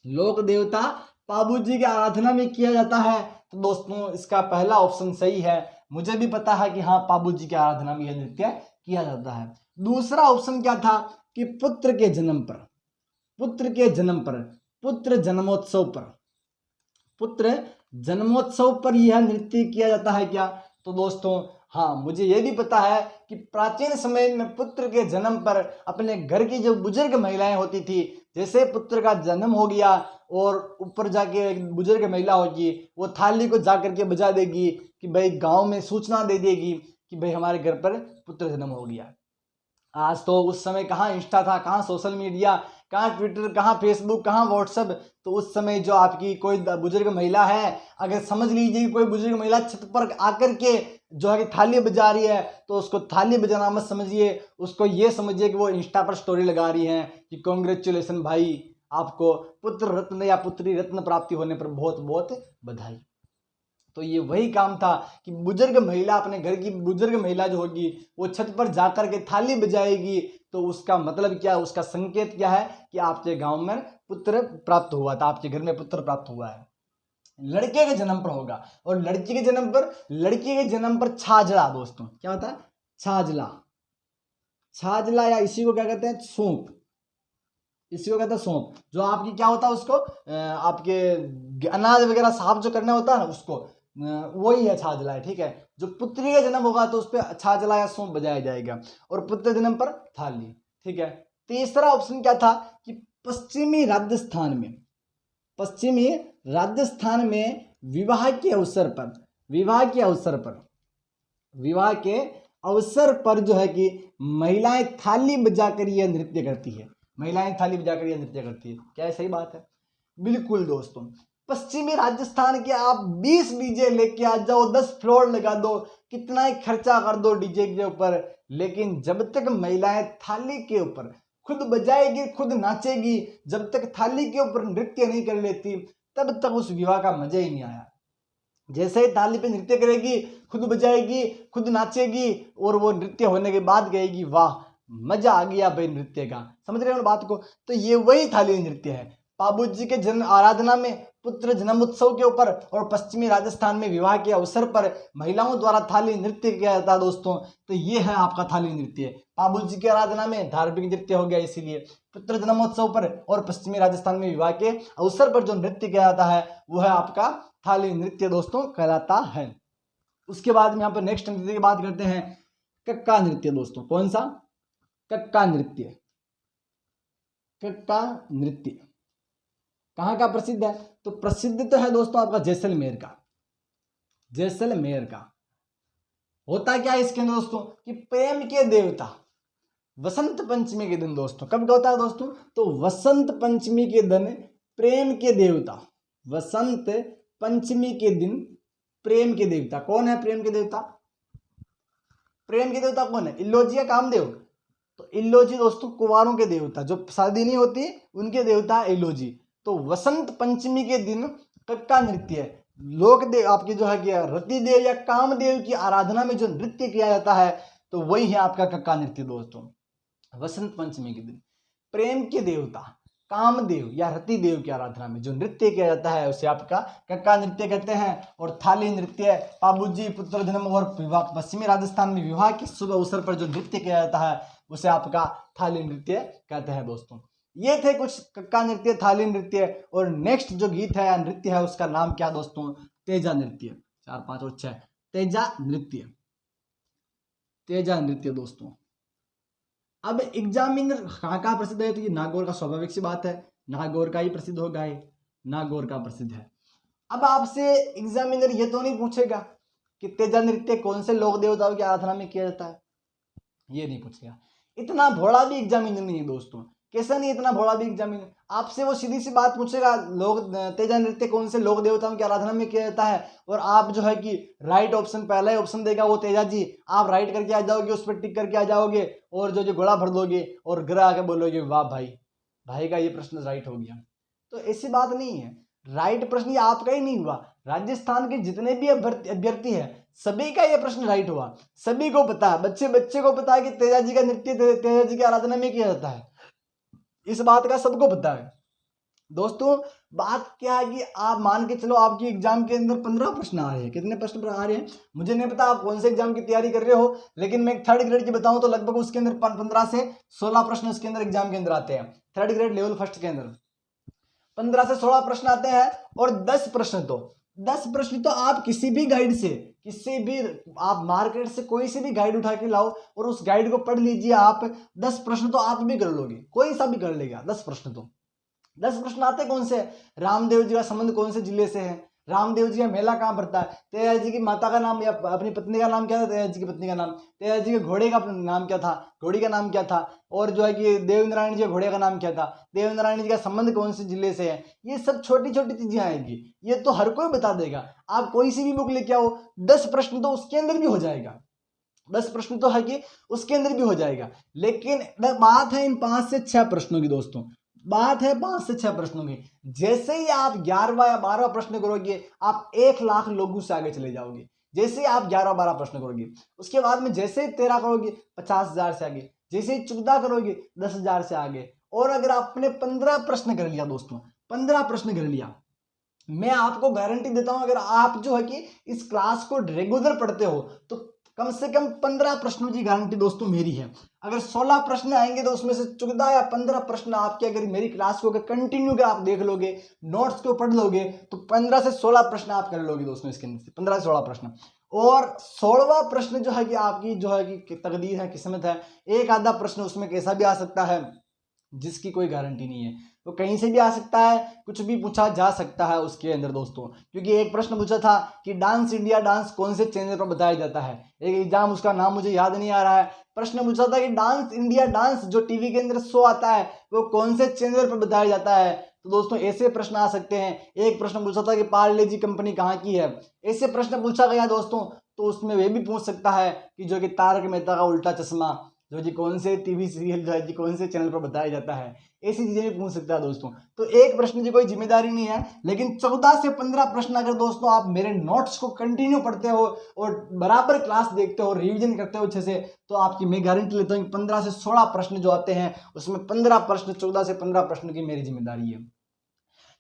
[SPEAKER 1] लोक देवता पाबू जी की आराधना में किया जाता है। तो दोस्तों इसका पहला ऑप्शन सही है। मुझे भी पता है कि हाँ पाबू जी की आराधना में यह नृत्य किया जाता है। दूसरा ऑप्शन क्या था कि पुत्र के जन्म पर, पुत्र के जन्म पर, पुत्र जन्मोत्सव पर, पुत्र जन्मोत्सव पर यह नृत्य किया जाता है क्या? तो दोस्तों हाँ मुझे यह भी पता है कि प्राचीन समय में पुत्र के जन्म पर अपने घर की जो बुजुर्ग महिलाएं होती थी, जैसे पुत्र का जन्म हो गया और ऊपर जाके एक बुजुर्ग महिला होगी, वो थाली को जाकर के बजा देगी कि भाई गांव में सूचना दे देगी कि भाई हमारे घर पर पुत्र जन्म हो गया। आज तो उस समय कहाँ इंस्टा था, कहाँ सोशल मीडिया, कहाँ ट्विटर, कहाँ फेसबुक, कहाँ व्हाट्सएप। तो उस समय जो आपकी कोई बुजुर्ग महिला है, अगर समझ लीजिए कि कोई बुजुर्ग महिला छत पर आकर के जो है कि थाली बजा रही है, तो उसको थाली बजाना मत समझिए, उसको ये समझिए कि वो इंस्टा पर स्टोरी लगा रही है कि कांग्रेचुलेसन भाई, आपको पुत्र रत्न या पुत्री रत्न प्राप्ति होने पर बहुत बहुत बधाई। तो ये वही काम था कि बुजुर्ग महिला, अपने घर की बुजुर्ग महिला जो होगी वो छत पर जाकर के थाली बजाएगी। तो उसका मतलब क्या है? उसका संकेत क्या है कि आपके गांव में पुत्र प्राप्त हुआ था, आपके घर में पुत्र प्राप्त हुआ है। लड़के के जन्म पर होगा। और लड़की के जन्म पर, लड़की के जन्म पर छाजला। दोस्तों क्या होता है? छाजला। छाजला या इसी को क्या कहते हैं? सौंप। इसी को कहते हैं सौंप। जो आपकी क्या होता है, उसको आपके अनाज वगैरह साफ जो करना होता है ना, उसको वही है छाजला है। ठीक है। जो पुत्री का जन्म होगा तो उस पर छाजला या सौंप बजाया जाएगा। और पुत्र जन्म पर थाली। ठीक है। तीसरा ऑप्शन क्या था कि पश्चिमी राजस्थान में, पश्चिमी राजस्थान में विवाह के अवसर पर, विवाह के अवसर पर, विवाह के अवसर पर जो है कि महिलाएं थाली बजाकर यह नृत्य करती है। महिलाएं थाली बजाकर यह नृत्य करती है। क्या सही बात है? बिल्कुल दोस्तों। पश्चिमी राजस्थान के आप 20 डीजे लेके आ जाओ, 10 फ्लोर लगा दो, कितना ही खर्चा कर दो डीजे के ऊपर, लेकिन जब तक महिलाएं थाली के ऊपर खुद बजाएगी, खुद नाचेगी, जब तक थाली के ऊपर नृत्य नहीं कर लेती, तब तक उस विवाह का मजा ही नहीं आया। जैसे ही थाली पे नृत्य करेगी, खुद बजाएगी, खुद नाचेगी, और वो नृत्य होने के बाद कहेगी वाह मजा आ गया भाई नृत्य का। समझ रहे हो बात को? तो ये वही थाली नृत्य है। पाबू जी के जन्म आराधना में, पुत्र जन्मोत्सव के ऊपर और पश्चिमी राजस्थान में विवाह के अवसर पर महिलाओं द्वारा थाली नृत्य किया जाता है। दोस्तों तो ये है आपका थाली नृत्य। पाबू जी की आराधना में धार्मिक नृत्य हो गया, इसीलिए पुत्र जन्मोत्सव पर और पश्चिमी राजस्थान में विवाह के अवसर पर जो नृत्य किया जाता है वो है आपका थाली नृत्य दोस्तों कहलाता है। उसके बाद में यहाँ पर नेक्स्ट नृत्य की बात करते हैं, कक्का नृत्य। दोस्तों कौन सा? कक्का नृत्य। कक्का नृत्य कहाँ का प्रसिद्ध है? तो प्रसिद्ध तो है दोस्तों आपका जैसलमेर का। जैसलमेर का। होता क्या है इसके अंदर दोस्तों कि प्रेम के देवता वसंत पंचमी के दिन, दोस्तों कब होता है दोस्तों? तो वसंत पंचमी के दिन प्रेम के देवता, वसंत पंचमी के दिन प्रेम के देवता। कौन है प्रेम के देवता? प्रेम के देवता कौन है? इल्लोजी या कामदेव? तो इल्लोजी दोस्तों कुंवारों के देवता, जो शादी नहीं होती उनके देवता इल्लोजी। तो वसंत पंचमी के दिन कक्का नृत्य, लोक देव आपकी जो है कि रति देव या कामदेव की आराधना में जो नृत्य किया जाता है तो वही है आपका कक्का नृत्य। दोस्तों वसंत पंचमी के दिन प्रेम के देवता कामदेव या रति देव की आराधना में जो नृत्य किया जाता है उसे आपका कक्का नृत्य कहते हैं। और थाली नृत्य पाबूजी पुत्र जन्म और विवाह, पश्चिमी राजस्थान में विवाह के शुभ अवसर पर जो नृत्य किया जाता है उसे आपका थाली नृत्य कहते हैं। दोस्तों ये थे कुछ कक्का नृत्य, थाली नृत्य। और नेक्स्ट जो गीत है या नृत्य है उसका नाम क्या दोस्तों? तेजा नृत्य। 4, 5 और 6 तेजा नृत्य। तेजा नृत्य दोस्तों अब एग्जामिनर कहाँ कहाँ प्रसिद्ध है, तो ये नागौर का स्वाभाविक सी बात है, नागौर का ही प्रसिद्ध होगा, है नागौर का प्रसिद्ध है। अब आपसे एग्जामिनर ये तो नहीं पूछेगा कि तेजा नृत्य कौन से लोक देवताओं की आराधना में किया जाता है, ये नहीं पूछेगा। इतना भोला भी एग्जामिनर नहीं है दोस्तों। कैसा नहीं, इतना भोला भी एग्जामिनर, आपसे वो सीधी सी बात पूछेगा लोक तेजा नृत्य कौन से लोक देवताओं की आराधना में किया जाता है, और आप जो है कि राइट ऑप्शन, पहला ही ऑप्शन देगा वो तेजा जी, आप राइट करके आ जाओगे, उस पर टिक करके आ जाओगे और जो घोड़ा भर दोगे और घर आके बोलोगे वाह भाई, भाई का ये प्रश्न राइट हो गया। तो ऐसी बात नहीं है, राइट प्रश्न ये आपका ही नहीं हुआ, राजस्थान के जितने भी अभ्यर्थी है सभी का ये प्रश्न राइट हुआ। सभी को पता है, बच्चे बच्चे को पता है कि तेजा जी का नृत्य तेजा जी की आराधना में किया जाता है, इस बात का सबको पता है। दोस्तों बात क्या है कि आप मान के चलो आपकी एग्जाम के अंदर 15 प्रश्न आ रहे हैं, कितने प्रश्न आ रहे हैं मुझे नहीं पता आप कौन से एग्जाम की तैयारी कर रहे हो, लेकिन मैं थर्ड ग्रेड की बताऊं तो लगभग उसके अंदर 15 से 16 प्रश्न उसके अंदर एग्जाम के अंदर आते हैं। थर्ड ग्रेड लेवल फर्स्ट के अंदर 15 से 16 प्रश्न आते हैं, और 10 प्रश्न तो आप किसी भी गाइड से, किसी भी आप मार्केट से कोई सी भी गाइड उठा के लाओ और उस गाइड को पढ़ लीजिए आप, 10 प्रश्न तो आप भी कर लोगे, कोई सा भी कर लेगा 10 प्रश्न। तो 10 प्रश्न आते कौन से, रामदेव जी का संबंध कौन से जिले से है, रामदेव जी का मेला कहाँ पड़ता है, तेजा जी की माता का नाम या अपनी पत्नी का नाम क्या था, तेजा जी की पत्नी का नाम, तेजा जी के घोड़े का नाम क्या था, घोड़ी का नाम क्या था, और जो है कि देवनारायण जी के घोड़े का नाम क्या था, देवनारायण जी का संबंध कौन से जिले से है। ये सब छोटी छोटी चीजें आएंगी, ये तो हर कोई बता देगा। आप कोई सी भी बुक लेके आओ, 10 प्रश्न तो उसके अंदर भी हो जाएगा, 10 प्रश्न तो है कि उसके अंदर भी हो जाएगा। लेकिन बात है इन 5 से 6 प्रश्नों की दोस्तों, बात है 5 से 6 प्रश्नों की। जैसे ही आप 11वां या 12वां प्रश्न करोगे आप 1 लाख लोगों से आगे चले जाओगे। जैसे ही आप 11-12 प्रश्न करोगे, उसके बाद में जैसे ही 13 करोगे 50,000 से आगे, जैसे ही 14 करोगे 10,000 से आगे, और अगर आपने 15 प्रश्न कर लिया दोस्तों, 15 प्रश्न कर लिया, मैं आपको गारंटी देता हूं अगर आप जो है कि इस क्लास को रेगुलर पढ़ते हो तो कम से कम 15 प्रश्नों की गारंटी दोस्तों मेरी है। अगर 16 प्रश्न आएंगे तो उसमें से 14 या 15 प्रश्न आपके अगर मेरी क्लास को अगर कंटिन्यू कर आप देख लोगे, नोट्स को पढ़ लोगे, तो 15 से 16 प्रश्न आप कर लोगे दोस्तों इसके अंदर से, 15 से 16 प्रश्न। और 16वां प्रश्न जो है कि आपकी जो है कि तकदीर है, किस्मत है, एक आधा प्रश्न उसमें कैसा भी आ सकता है जिसकी कोई गारंटी नहीं है, तो कहीं से भी आ सकता है, कुछ भी पूछा जा सकता है उसके अंदर दोस्तों। क्योंकि एक प्रश्न पूछा था कि डांस इंडिया डांस कौन से चैनल पर बताया जाता है, एक एग्जाम उसका नाम मुझे याद नहीं आ रहा है, प्रश्न पूछा था कि डांस इंडिया डांस जो टीवी के अंदर शो आता है वो कौन से चैनल पर बताया जाता है। तो दोस्तों ऐसे प्रश्न आ सकते हैं। एक प्रश्न पूछा था कि पार्ले जी कंपनी कहाँ की है, ऐसे प्रश्न पूछा गया दोस्तों। तो उसमें वे भी पूछ सकता है कि जो कि तारक मेहता का उल्टा चश्मा जो जी कौन से टीवी सीरियल जो है जी कौन से चैनल पर बताया जाता है, ऐसी चीजें भी पूछ सकता है दोस्तों। तो एक प्रश्न की कोई जिम्मेदारी नहीं है, लेकिन 14 से 15 प्रश्न अगर दोस्तों आप मेरे नोट्स को कंटिन्यू पढ़ते हो और बराबर क्लास देखते हो, रिवीजन करते हो अच्छे से, तो आपकी मैं गारंटी लेता हूँ 15 से 16 प्रश्न जो आते हैं उसमें 15 प्रश्न 14 से 15 प्रश्न की मेरी जिम्मेदारी है।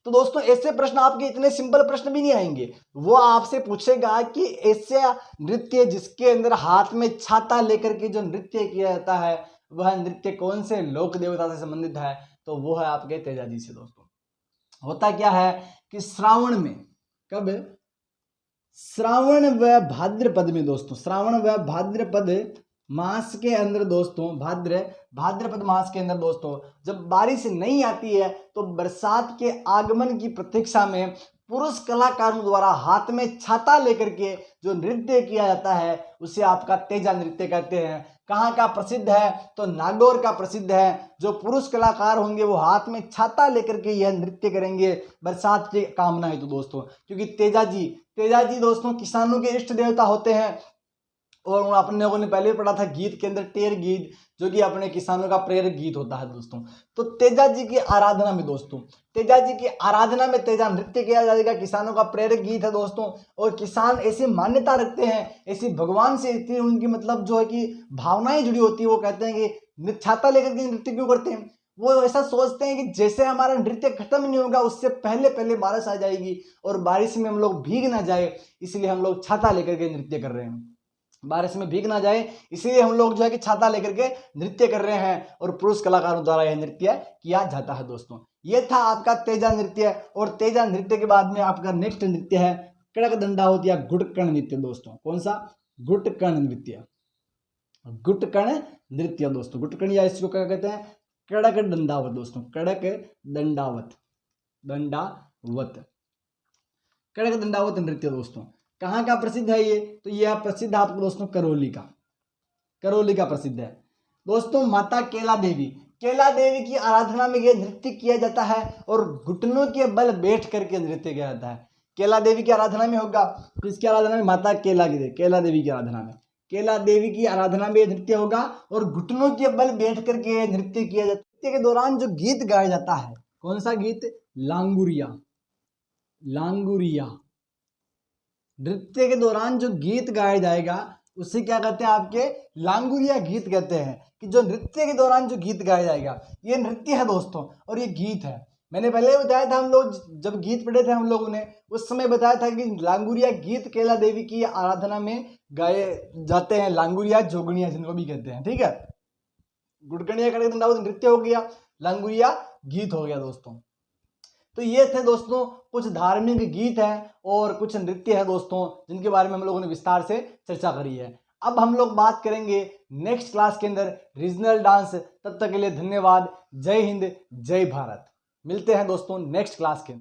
[SPEAKER 1] तो दोस्तों ऐसे प्रश्न आपके इतने सिंपल प्रश्न भी नहीं आएंगे, वो आपसे पूछेगा कि ऐसे नृत्य जिसके अंदर हाथ में छाता लेकर के जो नृत्य किया जाता है वह नृत्य कौन से लोक देवता से संबंधित है, तो वो है आपके तेजा जी से दोस्तों। होता क्या है कि श्रावण में, कब, श्रावण व भाद्रपद में दोस्तों, श्रावण व भाद्रपद मास के अंदर दोस्तों, भाद्रपद मास के अंदर दोस्तों जब बारिश नहीं आती है तो बरसात के आगमन की प्रतीक्षा में पुरुष कलाकारों द्वारा हाथ में छाता लेकर के जो नृत्य किया जाता है उसे आपका तेजा नृत्य कहते हैं। कहाँ का प्रसिद्ध है, तो नागौर का प्रसिद्ध है। जो पुरुष कलाकार होंगे वो हाथ में छाता लेकर के यह नृत्य करेंगे बरसात की कामना है तो दोस्तों, क्योंकि तेजा जी दोस्तों किसानों के इष्ट देवता होते हैं। और अपने लोगों ने पहले भी पढ़ा था गीत के अंदर टेर गीत, जो कि अपने किसानों का प्रेरक गीत होता है दोस्तों। तो तेजा जी की आराधना में दोस्तों, तेजा जी की आराधना में तेजा नृत्य किया जाएगा, किसानों का प्रेरक गीत है दोस्तों। और किसान ऐसी मान्यता रखते हैं, ऐसी भगवान से इतनी उनकी मतलब जो है कि भावनाएं जुड़ी होती है। वो कहते हैं कि छाता लेकर के नृत्य क्यों करते हैं, वो ऐसा सोचते हैं कि जैसे हमारा नृत्य खत्म नहीं होगा उससे पहले पहले बारिश आ जाएगी और बारिश में हम लोग भीग ना जाए, इसलिए हम लोग छाता लेकर के नृत्य कर रहे हैं, बारिश में भीग ना जाए इसीलिए हम लोग जो है कि छाता लेकर के नृत्य कर रहे हैं। और पुरुष कलाकारों द्वारा यह नृत्य किया जाता है दोस्तों। ये था आपका तेजा नृत्य। और तेजा नृत्य के बाद में आपका नेक्स्ट नृत्य है कड़क दंडावत या गुटकर्ण नृत्य दोस्तों। कौन सा, गुटकर्ण नृत्य। गुटकण नृत्य दोस्तों। गुटकण या इसको क्या कहते हैं, कड़क दंडावत दोस्तों, कड़क दंडावत, दंडावत, कड़क दंडावत नृत्य दोस्तों। कहाँ का प्रसिद्ध है ये, तो यह प्रसिद्ध है आपको दोस्तों करौली का, करौली का प्रसिद्ध है दोस्तों। माता केला देवी, केला देवी की आराधना में यह नृत्य किया जाता है और घुटनों के बल बैठ करके नृत्य किया जाता है। केला देवी की आराधना में होगा, किसकी आराधना में, माता केला देवी की आराधना में, केला देवी की आराधना में नृत्य होगा और घुटनों के बल बैठ करके नृत्य किया जाता है। नृत्य के दौरान जो गीत गाया जाता है, कौन सा गीत, लांगुरिया, लांगुरिया। नृत्य के दौरान जो गीत गाया जाएगा उसे क्या कहते हैं, आपके लांगुरिया गीत कहते हैं। कि जो नृत्य के दौरान जो गीत गाया जाएगा, ये नृत्य है दोस्तों और ये गीत है। मैंने पहले बताया था, हम लोग जब गीत पढ़े थे हम लोगों ने, उस समय बताया था कि लांगुरिया गीत केला देवी की आराधना में गाए जाते हैं। लांगुरिया जोगनिया जिनको भी कहते हैं, ठीक है। गुटकणिया कड़क दंडावत नृत्य हो गया, लांगुरिया गीत हो गया दोस्तों। तो ये थे दोस्तों कुछ धार्मिक गीत हैं और कुछ नृत्य है दोस्तों, जिनके बारे में हम लोगों ने विस्तार से चर्चा करी है। अब हम लोग बात करेंगे नेक्स्ट क्लास के अंदर रीजनल डांस। तब तक के लिए धन्यवाद। जय हिंद, जय भारत। मिलते हैं दोस्तों नेक्स्ट क्लास के अंदर।